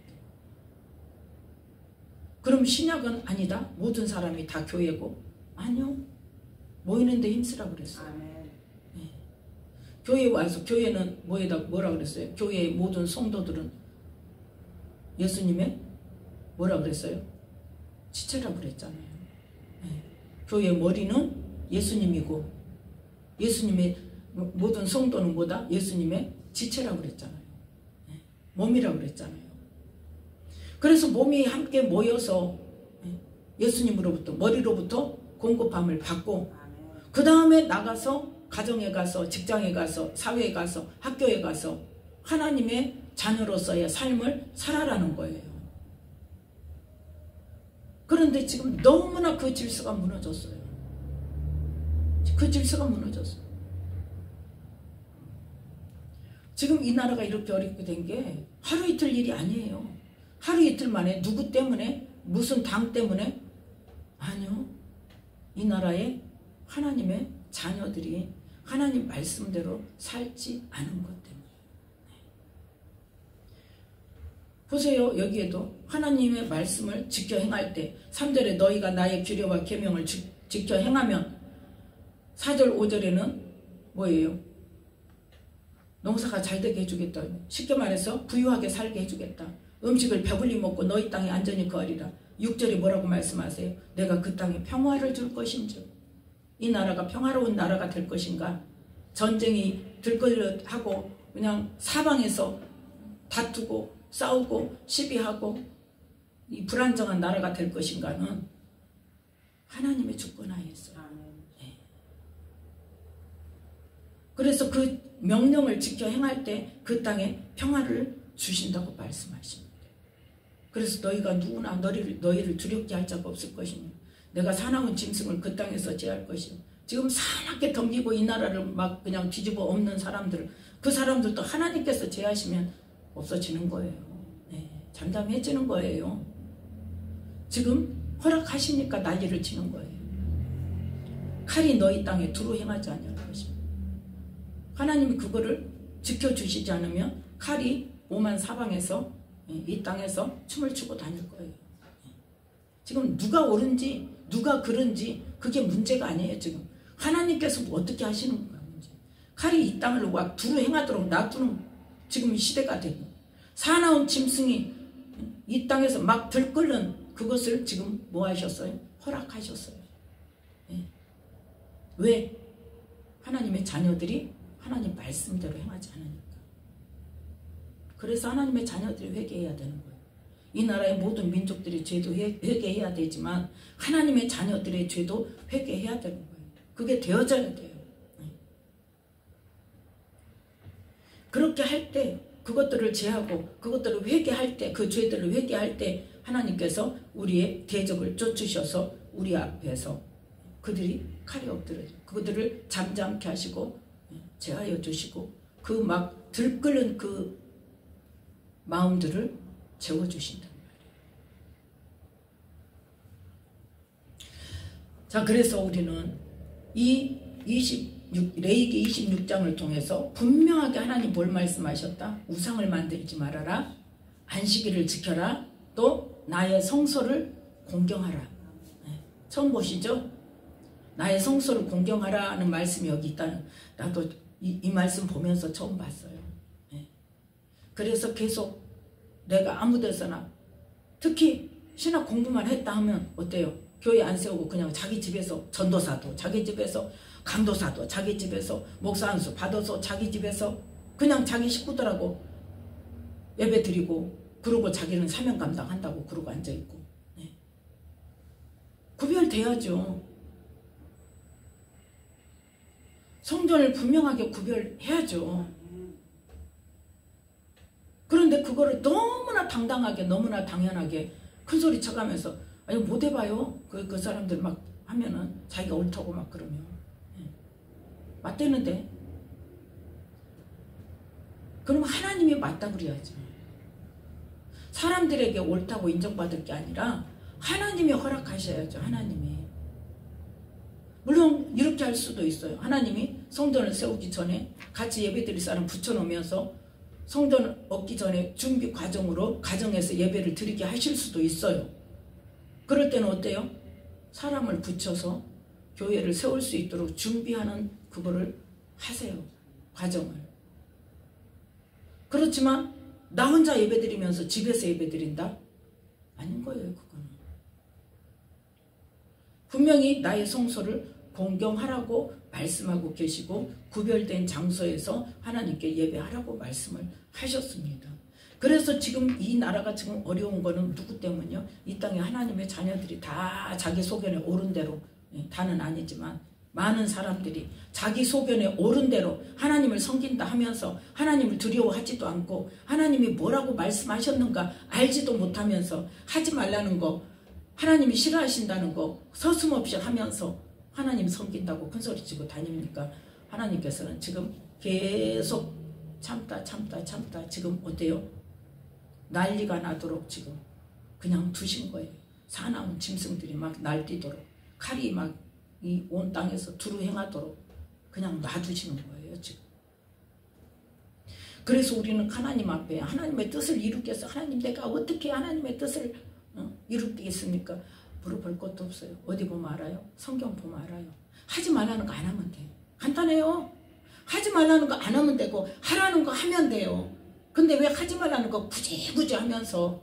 그럼 신약은 아니다. 모든 사람이 다 교회고. 아니요. 모이는데 힘쓰라고 그랬어요. 네. 교회에 와서 교회는 뭐라 그랬어요? 교회의 모든 성도들은 예수님의 뭐라 그랬어요? 지체라고 그랬잖아요. 네. 교회의 머리는 예수님이고 예수님의 모든 성도는 뭐다? 예수님의 지체라고 그랬잖아요. 네. 몸이라고 그랬잖아요. 그래서 몸이 함께 모여서 예수님으로부터 머리로부터 공급함을 받고 그 다음에 나가서 가정에 가서 직장에 가서 사회에 가서 학교에 가서 하나님의 자녀로서의 삶을 살아라는 거예요. 그런데 지금 너무나 그 질서가 무너졌어요. 그 질서가 무너졌어요. 지금 이 나라가 이렇게 어렵게 된 게 하루 이틀 일이 아니에요. 하루 이틀 만에 누구 때문에 무슨 당 때문에 아니요. 이 나라에 하나님의 자녀들이 하나님 말씀대로 살지 않은 것 때문에. 보세요. 여기에도 하나님의 말씀을 지켜 행할 때 3절에 너희가 나의 규례와 계명을 지켜 행하면 4절 5절에는 뭐예요? 농사가 잘 되게 해주겠다. 쉽게 말해서 부유하게 살게 해주겠다. 음식을 배불리 먹고 너희 땅에 안전히 거하리라. 6절에 뭐라고 말씀하세요? 내가 그 땅에 평화를 줄 것인지. 이 나라가 평화로운 나라가 될 것인가? 전쟁이 들끓하고 그냥 사방에서 다투고 싸우고 시비하고 이 불안정한 나라가 될 것인가는 하나님의 주권하에 있어요. 네. 그래서 그 명령을 지켜 행할 때 그 땅에 평화를 주신다고 말씀하십니다. 그래서 너희가 누구나 너희를 두렵게 할 자가 없을 것이며 내가 사나운 짐승을 그 땅에서 제할 것이요. 지금 사납게 덤비고 이 나라를 막 그냥 뒤집어 엎는 사람들, 그 사람들도 하나님께서 제하시면 없어지는 거예요. 네, 잠잠해지는 거예요. 지금 허락하시니까 난리를 치는 거예요. 칼이 너희 땅에 두루 행하지 아니할 것입니다. 하나님이 그거를 지켜주시지 않으면 칼이 오만 사방에서 이 땅에서 춤을 추고 다닐 거예요. 지금 누가 옳은지 누가 그른지 그게 문제가 아니에요. 지금 하나님께서 어떻게 하시는 건가 문제. 칼이 이 땅을 막 두루 행하도록 놔두는 지금 시대가 되고 사나운 짐승이 이 땅에서 막 들끓는 그것을 지금 뭐 하셨어요? 허락하셨어요. 왜? 하나님의 자녀들이 하나님 말씀대로 행하지 않으니까. 그래서 하나님의 자녀들이 회개해야 되는 거예요. 이 나라의 모든 민족들이 죄도 회개해야 되지만 하나님의 자녀들의 죄도 회개해야 되는 거예요. 그게 되어져야 돼요. 그렇게 할 때 그것들을 제하고 그것들을 회개할 때 그 죄들을 회개할 때 하나님께서 우리의 대적을 쫓으셔서 우리 앞에서 그들이 칼에 엎드려져 그들을 잠잠케 하시고 제하여 주시고 그 막 들끓는 그 마음들을 재워주신단 말이에요. 자, 그래서 우리는 이 레위기 26장을 통해서 분명하게 하나님 뭘 말씀하셨다? 우상을 만들지 말아라. 안식일을 지켜라. 또 나의 성소를 공경하라. 네. 처음 보시죠? 나의 성소를 공경하라 하는 말씀이 여기 있다는 나도 이 말씀 보면서 처음 봤어요. 네. 그래서 계속 내가 아무 데서나 특히 신학 공부만 했다 하면 어때요? 교회 안 세우고 그냥 자기 집에서 전도사도 자기 집에서 강도사도 자기 집에서 목사 안수 받아서 자기 집에서 그냥 자기 식구들하고 예배 드리고 그러고 자기는 사명 감당한다고 그러고 앉아있고. 네. 구별돼야죠. 성전을 분명하게 구별해야죠. 그런데 그거를 너무나 당당하게 너무나 당연하게 큰소리 쳐가면서 아니 못 해봐요. 그 사람들 막 하면은 자기가 옳다고 막 그러면 맞대는데 그러면 하나님이 맞다 그래야죠. 사람들에게 옳다고 인정받을 게 아니라 하나님이 허락하셔야죠. 하나님이. 물론 이렇게 할 수도 있어요. 하나님이 성전을 세우기 전에 같이 예배드릴 사람 붙여놓으면서 성전 얻기 전에 준비 과정으로 가정에서 예배를 드리게 하실 수도 있어요. 그럴 때는 어때요? 사람을 붙여서 교회를 세울 수 있도록 준비하는 그거를 하세요. 과정을. 그렇지만 나 혼자 예배드리면서 집에서 예배드린다? 아닌 거예요. 그거는. 분명히 나의 성소를 공경하라고 말씀하고 계시고 구별된 장소에서 하나님께 예배하라고 말씀을 하셨습니다. 그래서 지금 이 나라가 지금 어려운 거는 누구 때문이요? 이 땅에 하나님의 자녀들이 다 자기 소견에 옳은 대로, 다는 아니지만 많은 사람들이 자기 소견에 옳은 대로 하나님을 섬긴다 하면서 하나님을 두려워하지도 않고 하나님이 뭐라고 말씀하셨는가 알지도 못하면서 하지 말라는 거, 하나님이 싫어하신다는 거 서슴없이 하면서 하나님 섬긴다고 큰소리치고 다닙니까? 하나님께서는 지금 계속 참다 지금 어때요? 난리가 나도록 지금 그냥 두신 거예요. 사나운 짐승들이 막 날뛰도록 칼이 막 이 온 땅에서 두루 행하도록 그냥 놔두시는 거예요. 지금. 그래서 우리는 하나님 앞에 하나님의 뜻을 이루겠어. 하나님 내가 어떻게 하나님의 뜻을 이루겠습니까? 물어볼 것도 없어요. 어디 보면 알아요? 성경 보면 알아요. 하지 말라는 거 안 하면 돼. 간단해요. 하지 말라는 거 안 하면 되고 하라는 거 하면 돼요. 근데 왜 하지 말라는 거 굳이 하면서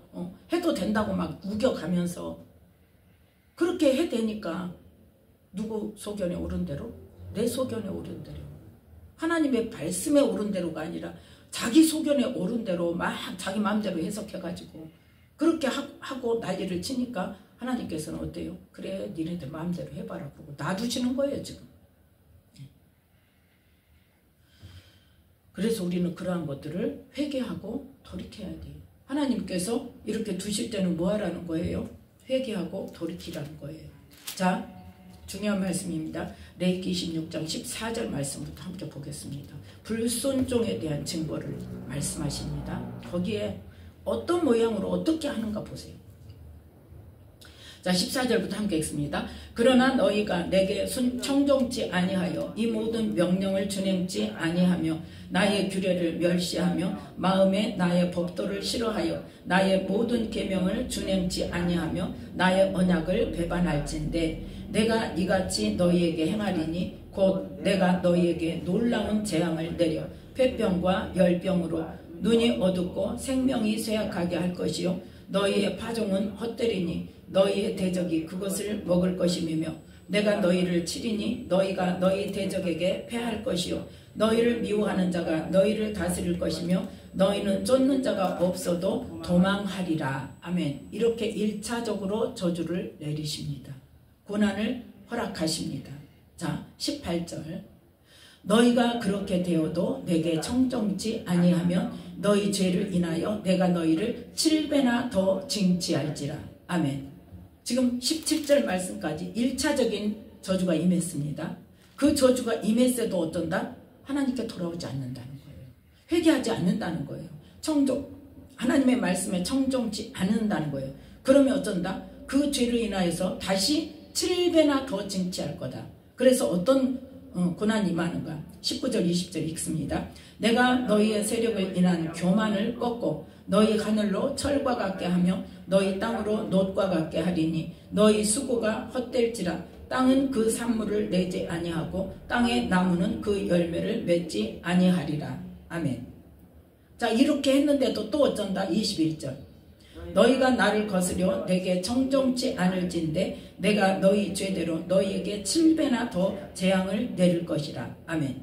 해도 된다고 막 우겨가면서 그렇게 해대니까 누구 소견에 옳은 대로? 내 소견에 옳은 대로. 하나님의 말씀에 옳은 대로가 아니라 자기 소견에 옳은 대로 막 자기 마음대로 해석해가지고 그렇게 하고 난리를 치니까 하나님께서는 어때요? 그래 니네들 마음대로 해봐라 그러고 놔두시는 거예요 지금. 그래서 우리는 그러한 것들을 회개하고 돌이켜야 돼요. 하나님께서 이렇게 두실 때는 뭐 하라는 거예요? 회개하고 돌이키라는 거예요. 자, 중요한 말씀입니다. 레위기 26장 14절 말씀부터 함께 보겠습니다. 불순종에 대한 증거를 말씀하십니다. 거기에 어떤 모양으로 어떻게 하는가 보세요. 자, 14절부터 함께 읽습니다. 그러나 너희가 내게 청종치 아니하여 이 모든 명령을 준행치 아니하며 나의 규례를 멸시하며 마음에 나의 법도를 싫어하여 나의 모든 계명을 준행치 아니하며 나의 언약을 배반할진대 내가 이같이 너희에게 행하리니 곧 내가 너희에게 놀라운 재앙을 내려 폐병과 열병으로 눈이 어둡고 생명이 쇠약하게 할 것이요 너희의 파종은 헛되리니 너희의 대적이 그것을 먹을 것임이며 내가 너희를 치리니 너희가 너희 대적에게 패할 것이요 너희를 미워하는 자가 너희를 다스릴 것이며 너희는 쫓는 자가 없어도 도망하리라. 아멘. 이렇게 1차적으로 저주를 내리십니다. 고난을 허락하십니다. 자, 18절 너희가 그렇게 되어도 내게 청정치 아니하면 너희 죄를 인하여 내가 너희를 7배나 더 징치할지라. 아멘. 지금 17절 말씀까지 1차적인 저주가 임했습니다. 그 저주가 임했어도 어떤다? 하나님께 돌아오지 않는다는 거예요. 회개하지 않는다는 거예요. 하나님의 말씀에 청정치 않는다는 거예요. 그러면 어쩐다? 그 죄를 인하여서 다시 7배나 더 징치할 거다. 그래서 어떤 고난이 임하는가? 19절 20절 읽습니다. 내가 너희의 세력을 인한 교만을 꺾고 너희 하늘로 철과 같게 하며 너희 땅으로 놋과 같게 하리니 너희 수고가 헛될지라 땅은 그 산물을 내지 아니하고 땅의 나무는 그 열매를 맺지 아니하리라. 아멘. 자, 이렇게 했는데도 또 어쩐다? 21절 너희가 나를 거스려 내게 청정치 않을진대 내가 너희 죄대로 너희에게 7배나 더 재앙을 내릴 것이라. 아멘.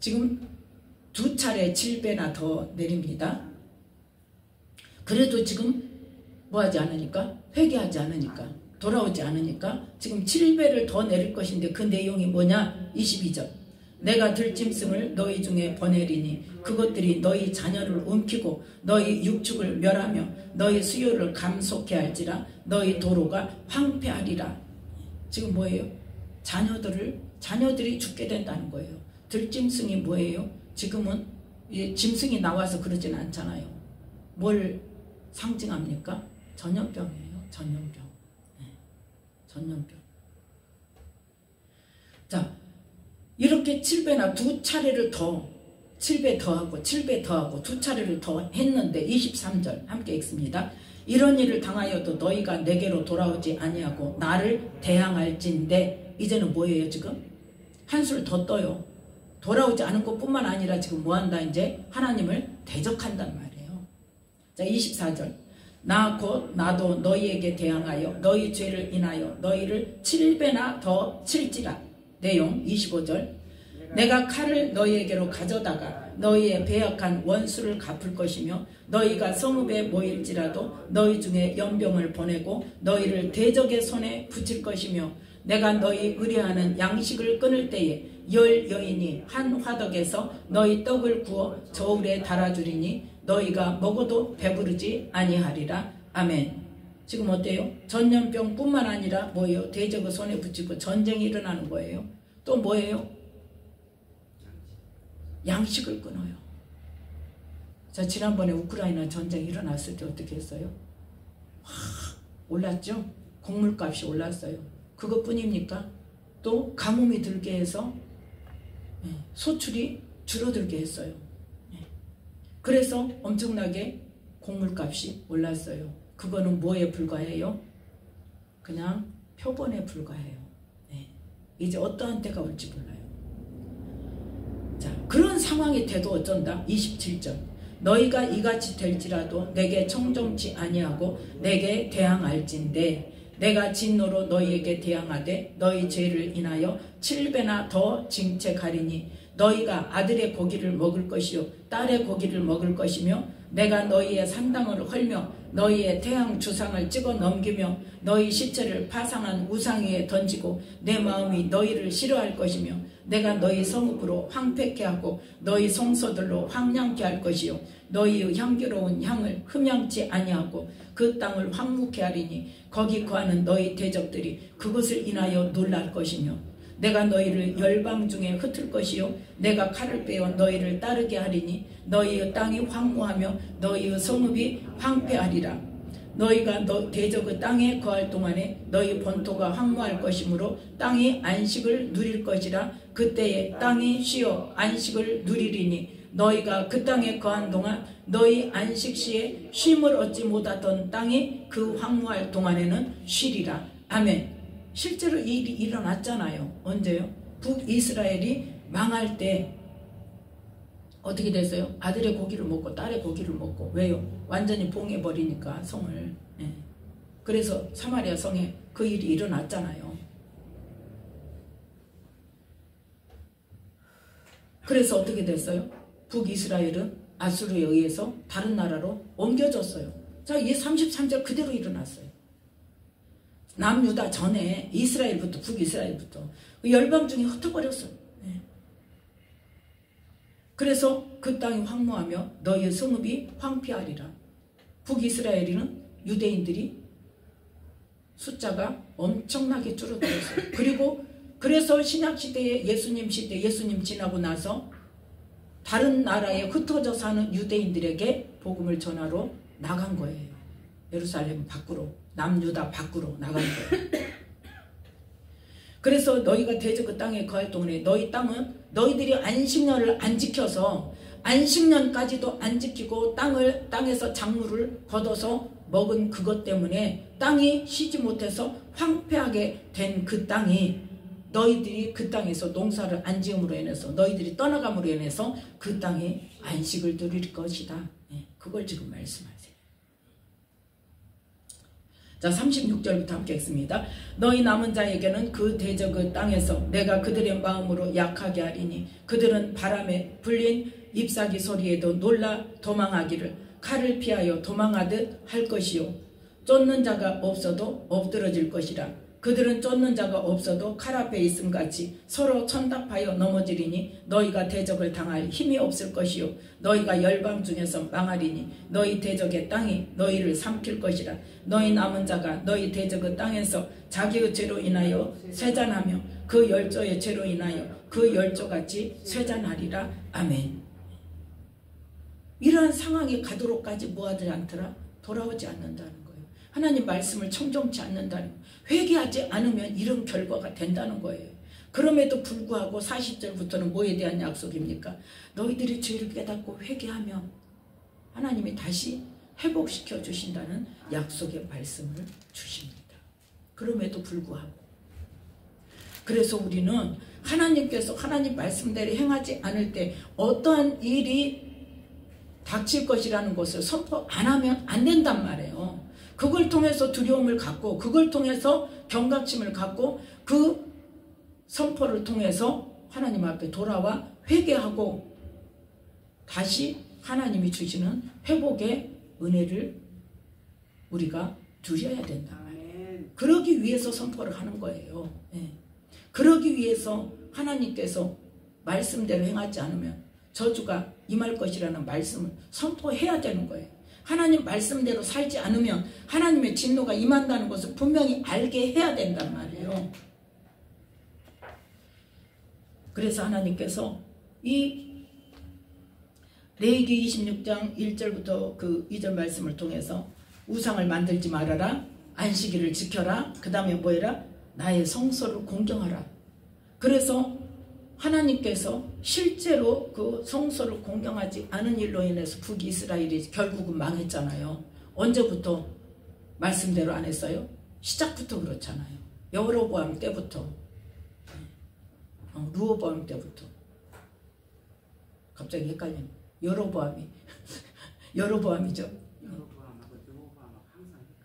지금 2차례 7배나 더 내립니다. 그래도 지금 뭐하지 않으니까? 회개하지 않으니까, 돌아오지 않으니까 지금 7배를 더 내릴 것인데 그 내용이 뭐냐? 22절. 내가 들짐승을 너희 중에 보내리니 그것들이 너희 자녀를 움키고 너희 육축을 멸하며 너희 수요를 감속해 할지라 너희 도로가 황폐하리라. 지금 뭐예요? 자녀들이 죽게 된다는 거예요. 들짐승이 뭐예요? 지금은 짐승이 나와서 그러진 않잖아요. 뭘 상징합니까? 전염병이에요. 전염병. 네. 전염병. 자, 이렇게 7배나 2차례를 더, 7배 더하고 7배 더하고 2차례를 더 했는데 23절 함께 읽습니다. 이런 일을 당하여도 너희가 내게로 돌아오지 아니하고 나를 대항할진대. 이제는 뭐예요? 지금 한술 더 떠요. 돌아오지 않은 것뿐만 아니라 지금 뭐한다? 이제 하나님을 대적한단 말이에요. 자, 24절. 나 곧 나도 너희에게 대항하여 너희 죄를 인하여 너희를 7배나 더 칠지라. 내용 25절. 내가 칼을 너희에게로 가져다가 너희의 배역한 원수를 갚을 것이며 너희가 성읍에 모일지라도 너희 중에 연병을 보내고 너희를 대적의 손에 붙일 것이며 내가 너희 의뢰하는 양식을 끊을 때에 10 여인이 한 화덕에서 너희 떡을 구워 저울에 달아주리니 너희가 먹어도 배부르지 아니하리라. 아멘. 지금 어때요? 전염병뿐만 아니라 뭐예요? 대적의 손에 붙이고 전쟁이 일어나는 거예요. 또 뭐예요? 양식을 끊어요. 자, 지난번에 우크라이나 전쟁이 일어났을 때 어떻게 했어요? 올랐죠? 곡물값이 올랐어요. 그것뿐입니까? 또 가뭄이 들게 해서 소출이 줄어들게 했어요. 그래서 엄청나게 곡물값이 올랐어요. 그거는 뭐에 불과해요? 그냥 표본에 불과해요. 이제 어떠한 때가 올지 몰라요. 자, 그런 상황이 돼도 어쩐다? 27절. 너희가 이같이 될지라도 내게 청정치 아니하고 내게 대항할진대 내가 진노로 너희에게 대항하되 너희 죄를 인하여 7배나 더 징책하리니 너희가 아들의 고기를 먹을 것이요 딸의 고기를 먹을 것이며 내가 너희의 산당을 헐며 너희의 태양 주상을 찍어 넘기며 너희 시체를 파상한 우상 위에 던지고 내 마음이 너희를 싫어할 것이며 내가 너희 성읍으로 황폐케 하고 너희 성소들로 황량케 할 것이요 너희의 향기로운 향을 흠양치 아니하고 그 땅을 황무케 하리니 거기 거하는 너희 대적들이 그것을 인하여 놀랄 것이며 내가 너희를 열방 중에 흩을 것이요 내가 칼을 빼어 너희를 따르게 하리니 너희의 땅이 황무하며 너희의 성읍이 황폐하리라. 너희가 대적의 땅에 거할 동안에 너희 본토가 황무할 것이므로 땅이 안식을 누릴 것이라. 그때에 땅이 쉬어 안식을 누리리니 너희가 그 땅에 거한 동안 너희 안식 시에 쉼을 얻지 못하던 땅이 그 황무할 동안에는 쉬리라. 아멘. 실제로 이 일이 일어났잖아요. 언제요? 북이스라엘이 망할 때 어떻게 됐어요? 아들의 고기를 먹고 딸의 고기를 먹고. 왜요? 완전히 봉해버리니까 성을. 그래서 사마리아 성에 그 일이 일어났잖아요. 그래서 어떻게 됐어요? 북이스라엘은 아수르에 의해서 다른 나라로 옮겨졌어요. 자, 이 33절 그대로 일어났어요. 남유다 전에 이스라엘부터 북이스라엘부터 열방 중에 흩어버렸어요. 그래서 그 땅이 황무하며 너희의 성읍이 황폐하리라. 북이스라엘에는 유대인들이 숫자가 엄청나게 줄어들었어요. 그리고 그래서 신약시대에 예수님 시대 예수님 지나고 나서 다른 나라에 흩어져 사는 유대인들에게 복음을 전하러 나간 거예요. 예루살렘 밖으로, 남유다 밖으로 나간 거예요. 그래서 너희가 대적의 땅에 거할 동안에 너희 땅은 너희들이 안식년을 안 지켜서 안식년까지도 안 지키고 땅에서 작물을 걷어서 먹은 그것 때문에 땅이 쉬지 못해서 황폐하게 된 그 땅이 너희들이 그 땅에서 농사를 안 지음으로 인해서 너희들이 떠나감으로 인해서 그 땅에 안식을 누릴 것이다. 그걸 지금 말씀하세요. 자, 36절부터 함께 읽습니다. 너희 남은 자에게는 그 대적의 땅에서 내가 그들의 마음으로 약하게 하리니 그들은 바람에 불린 잎사귀 소리에도 놀라 도망하기를 칼을 피하여 도망하듯 할 것이요 쫓는 자가 없어도 엎드러질 것이라. 그들은 쫓는 자가 없어도 칼 앞에 있음같이 서로 천답하여 넘어지리니 너희가 대적을 당할 힘이 없을 것이요 너희가 열방 중에서 망하리니 너희 대적의 땅이 너희를 삼킬 것이라. 너희 남은 자가 너희 대적의 땅에서 자기의 죄로 인하여 쇠잔하며 그 열조의 죄로 인하여 그 열조같이 쇠잔하리라. 아멘. 이러한 상황이 가도록까지 뭐하지 않더라? 돌아오지 않는다는 거예요. 하나님 말씀을 청종치 않는다는 거예요. 회개하지 않으면 이런 결과가 된다는 거예요. 그럼에도 불구하고 40절부터는 뭐에 대한 약속입니까? 너희들이 죄를 깨닫고 회개하면 하나님이 다시 회복시켜 주신다는 약속의 말씀을 주십니다. 그럼에도 불구하고 그래서 우리는 하나님께서 하나님 말씀대로 행하지 않을 때 어떠한 일이 닥칠 것이라는 것을 선포 안 하면 안 된단 말이에요. 그걸 통해서 두려움을 갖고 그걸 통해서 경각심을 갖고 그 선포를 통해서 하나님 앞에 돌아와 회개하고 다시 하나님이 주시는 회복의 은혜를 우리가 누려야 된다. 그러기 위해서 선포를 하는 거예요. 네. 그러기 위해서 하나님께서 말씀대로 행하지 않으면 저주가 임할 것이라는 말씀을 선포해야 되는 거예요. 하나님 말씀대로 살지 않으면 하나님의 진노가 임한다는 것을 분명히 알게 해야 된단 말이에요. 그래서 하나님께서 이 레위기 26장 1절부터 그 2절 말씀을 통해서 우상을 만들지 말아라, 안식일을 지켜라, 그 다음에 뭐해라? 나의 성소를 공경하라. 그래서 하나님께서 실제로 그 성소를 공경하지 않은 일로 인해서 북이스라엘이 결국은 망했잖아요. 언제부터 말씀대로 안 했어요? 시작부터 그렇잖아요. 여로보암 때부터, 르호보암 때부터. 갑자기 헷갈리네. 여로보암이 여로보암이죠.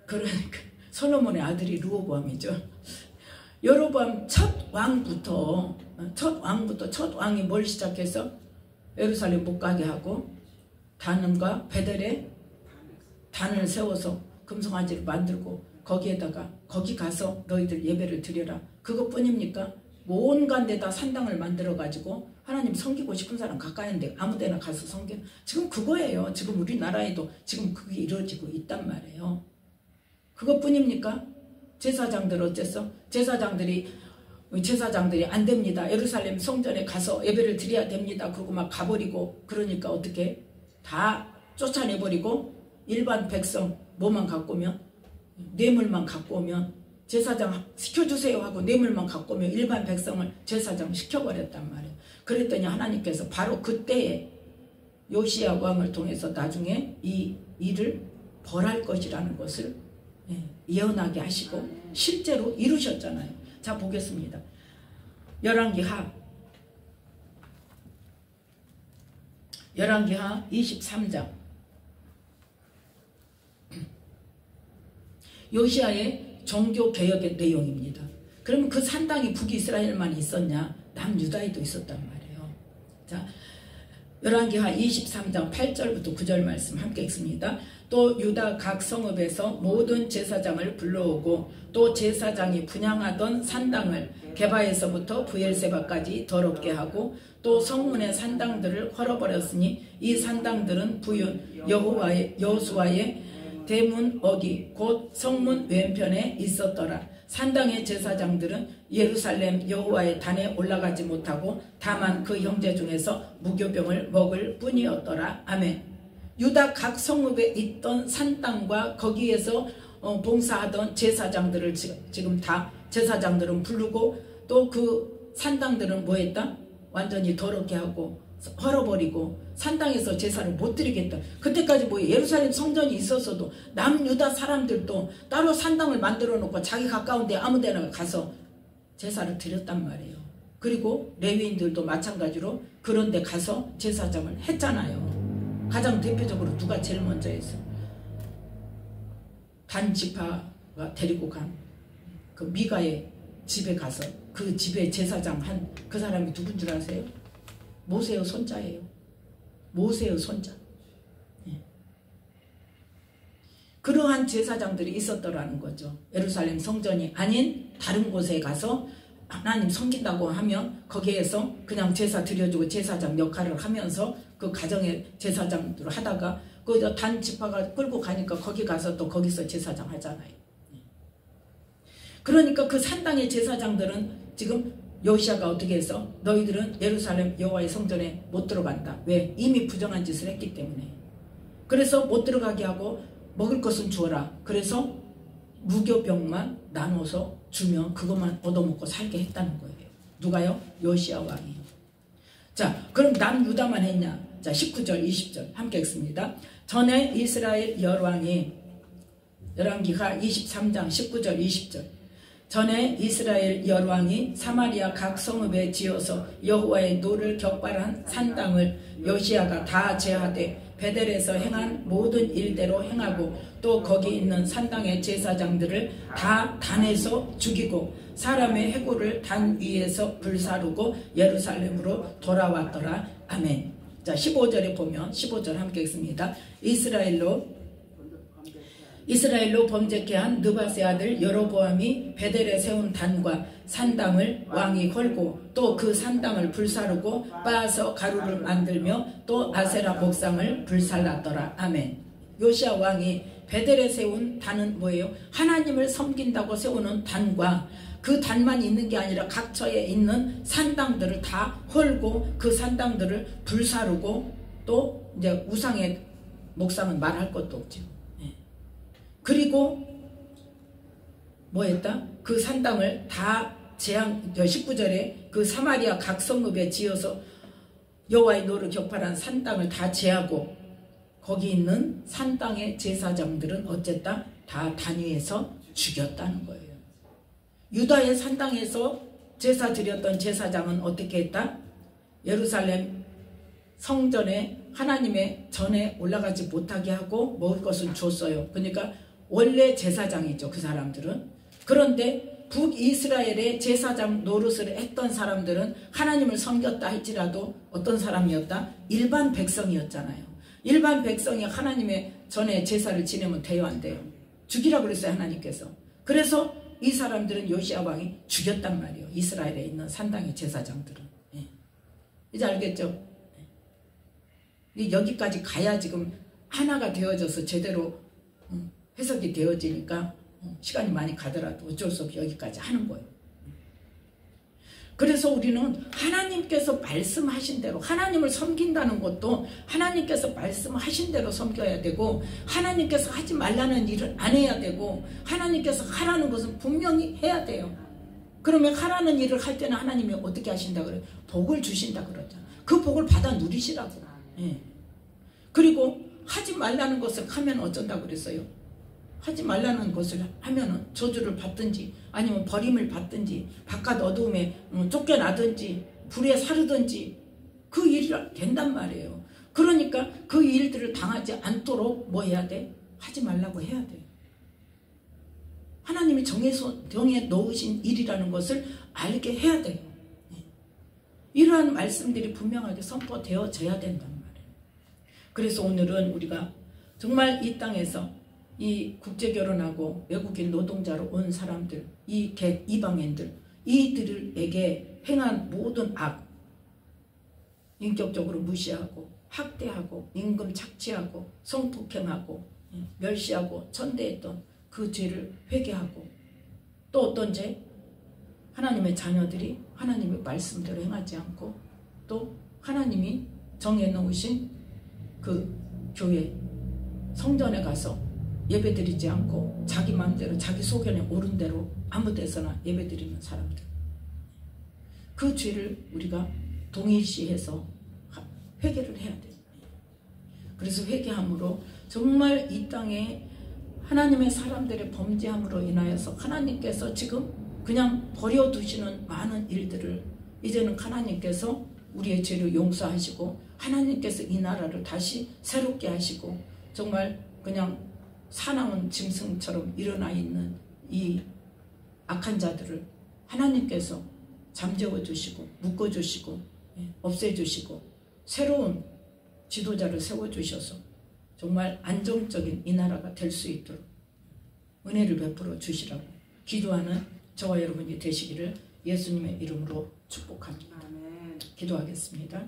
그러니까 솔로몬의 아들이 르호보암이죠. 여로보암 첫 왕이 뭘 시작해서 예루살렘 못 가게 하고 단과 베델에 단을 세워서 금송아지를 만들고 거기에다가 거기 가서 너희들 예배를 드려라. 그것뿐입니까? 온갖 데다 산당을 만들어 가지고 하나님 섬기고 싶은 사람 가까이 있는데 아무데나 가서 섬겨. 지금 그거예요. 지금 우리나라에도 지금 그게 이루어지고 있단 말이에요. 그것뿐입니까? 제사장들 어째서? 제사장들이 안 됩니다. 예루살렘 성전에 가서 예배를 드려야 됩니다. 그러고 막 가버리고 그러니까 어떻게 다 쫓아내버리고 일반 백성 뭐만 갖고 오면 뇌물만 갖고 오면 제사장 시켜주세요 하고 뇌물만 갖고 오면 일반 백성을 제사장 시켜버렸단 말이에요. 그랬더니 하나님께서 바로 그때에 요시야 왕을 통해서 나중에 이 일을 벌할 것이라는 것을 예언하게 하시고 실제로 이루셨잖아요. 자, 보겠습니다. 열왕기하 23장. 요시야의 종교개혁의 내용입니다. 그러면 그 산당이 북이스라엘만 있었냐? 남유다에도 있었단 말이에요. 자, 열왕기하 23장 8절부터 9절 말씀 함께 읽습니다. 또 유다 각 성읍에서 모든 제사장을 불러오고 또 제사장이 분향하던 산당을 게바에서부터 브엘세바까지 더럽게 하고 또 성문의 산당들을 헐어버렸으니 이 산당들은 부윤 여호수아의 대문 어기 곧 성문 왼편에 있었더라. 산당의 제사장들은 예루살렘 여호와의 단에 올라가지 못하고 다만 그 형제 중에서 무교병을 먹을 뿐이었더라. 아멘. 유다 각 성읍에 있던 산당과 거기에서 봉사하던 제사장들을 지금 다 제사장들은 부르고 또 그 산당들은 뭐 했다? 완전히 더럽게 하고 헐어버리고 산당에서 제사를 못 드리겠다. 그때까지 뭐 예루살렘 성전이 있었어도 남유다 사람들도 따로 산당을 만들어 놓고 자기 가까운 데 아무 데나 가서 제사를 드렸단 말이에요. 그리고 레위인들도 마찬가지로 그런 데 가서 제사장을 했잖아요. 가장 대표적으로 누가 제일 먼저 했어? 단 지파 데리고 간 그 미가의 집에 가서 그 집의 제사장 한 그 사람이 누군 줄 아세요? 모세의 손자예요. 모세의 손자. 예. 그러한 제사장들이 있었더라는 거죠. 예루살렘 성전이 아닌 다른 곳에 가서 하나님 섬긴다고 하면 거기에서 그냥 제사 드려주고 제사장 역할을 하면서 그 가정의 제사장들을 하다가 그 단 지파가 끌고 가니까 거기 가서 또 거기서 제사장 하잖아요. 그러니까 그 산당의 제사장들은 지금 요시야가 어떻게 해서 너희들은 예루살렘 여호와의 성전에 못 들어간다. 왜? 이미 부정한 짓을 했기 때문에. 그래서 못 들어가게 하고 먹을 것은 주어라. 그래서 무교병만 나눠서 주면 그것만 얻어먹고 살게 했다는 거예요. 누가요? 요시야 왕이요. 자, 그럼 남 유다만 했냐? 자, 19절 20절 함께 읽습니다. 전에 이스라엘 열왕이 열왕기하 23장 19절 20절 전에 이스라엘 열왕이 사마리아 각 성읍에 지어서 여호와의 노를 격발한 산당을 요시야가 다 제하되 베델에서 행한 모든 일대로 행하고 또 거기 있는 산당의 제사장들을 다 단에서 죽이고 사람의 해골을 단 위에서 불사르고 예루살렘으로 돌아왔더라. 아멘. 자, 15절에 보면 15절 함께 읽습니다. 이스라엘로 범죄케 한 느밧의 아들 여로보암이 베델에 세운 단과 산당을 왕이 걸고 또 그 산당을 불사르고 빻아서 가루를 만들며 또 아세라 목상을 불살랐더라. 아멘. 요시야 왕이 베델에 세운 단은 뭐예요? 하나님을 섬긴다고 세우는 단과 그 단만 있는 게 아니라 각처에 있는 산당들을 다 헐고 그 산당들을 불사르고 또 이제 우상의 목상은 말할 것도 없죠. 그리고 뭐 했다? 그 산당을 다 재앙 19절에 그 사마리아 각 성읍에 지어서 여호와의 노를 격발한 산당을 다 제하고 거기 있는 산당의 제사장들은 어쨌다? 다 단위에서 죽였다는 거예요. 유다의 산당에서 제사 드렸던 제사장은 어떻게 했다? 예루살렘 성전에 하나님의 전에 올라가지 못하게 하고 먹을 것은 줬어요. 그러니까 원래 제사장이죠. 그 사람들은. 그런데 북이스라엘의 제사장 노릇을 했던 사람들은 하나님을 섬겼다 할지라도 어떤 사람이었다? 일반 백성이었잖아요. 일반 백성이 하나님의 전에 제사를 지내면 돼요, 안 돼요? 죽이라고 그랬어요, 하나님께서. 그래서 이 사람들은 요시야 왕이 죽였단 말이에요. 이스라엘에 있는 산당의 제사장들은. 예. 이제 알겠죠? 예. 여기까지 가야 지금 하나가 되어져서 제대로 해석이 되어지니까 시간이 많이 가더라도 어쩔 수 없이 여기까지 하는 거예요. 그래서 우리는 하나님께서 말씀하신 대로 하나님을 섬긴다는 것도 하나님께서 말씀하신 대로 섬겨야 되고 하나님께서 하지 말라는 일을 안 해야 되고 하나님께서 하라는 것은 분명히 해야 돼요. 그러면 하라는 일을 할 때는 하나님이 어떻게 하신다 그래요? 복을 주신다 그러잖아요. 그 복을 받아 누리시라고. 예. 그리고 하지 말라는 것을 하면 어쩐다고 그랬어요? 하지 말라는 것을 하면은 저주를 받든지 아니면 버림을 받든지 바깥 어두움에 쫓겨나든지 불에 사르든지 그 일이 된단 말이에요. 그러니까 그 일들을 당하지 않도록 뭐 해야 돼? 하지 말라고 해야 돼. 하나님이 정해 놓으신 일이라는 것을 알게 해야 돼요. 이러한 말씀들이 분명하게 선포되어져야 된단 말이에요. 그래서 오늘은 우리가 정말 이 땅에서 이 국제결혼하고 외국인 노동자로 온 사람들, 이방인들, 이들에게 행한 모든 악, 인격적으로 무시하고 학대하고 임금 착취하고 성폭행하고 멸시하고 천대했던 그 죄를 회개하고 또 어떤 죄? 하나님의 자녀들이 하나님의 말씀대로 행하지 않고 또 하나님이 정해놓으신 그 교회 성전에 가서 예배드리지 않고 자기 마음대로 자기 소견에 옳은 대로 아무 데서나 예배드리는 사람들, 그 죄를 우리가 동일시해서 회개를 해야 돼요. 그래서 회개함으로 정말 이 땅에 하나님의 사람들의 범죄함으로 인하여서 하나님께서 지금 그냥 버려두시는 많은 일들을 이제는 하나님께서 우리의 죄를 용서하시고 하나님께서 이 나라를 다시 새롭게 하시고 정말 그냥 사나운 짐승처럼 일어나 있는 이 악한 자들을 하나님께서 잠재워 주시고 묶어 주시고 없애 주시고 새로운 지도자를 세워 주셔서 정말 안정적인 이 나라가 될 수 있도록 은혜를 베풀어 주시라고 기도하는 저와 여러분이 되시기를 예수님의 이름으로 축복합니다. 아멘. 기도하겠습니다.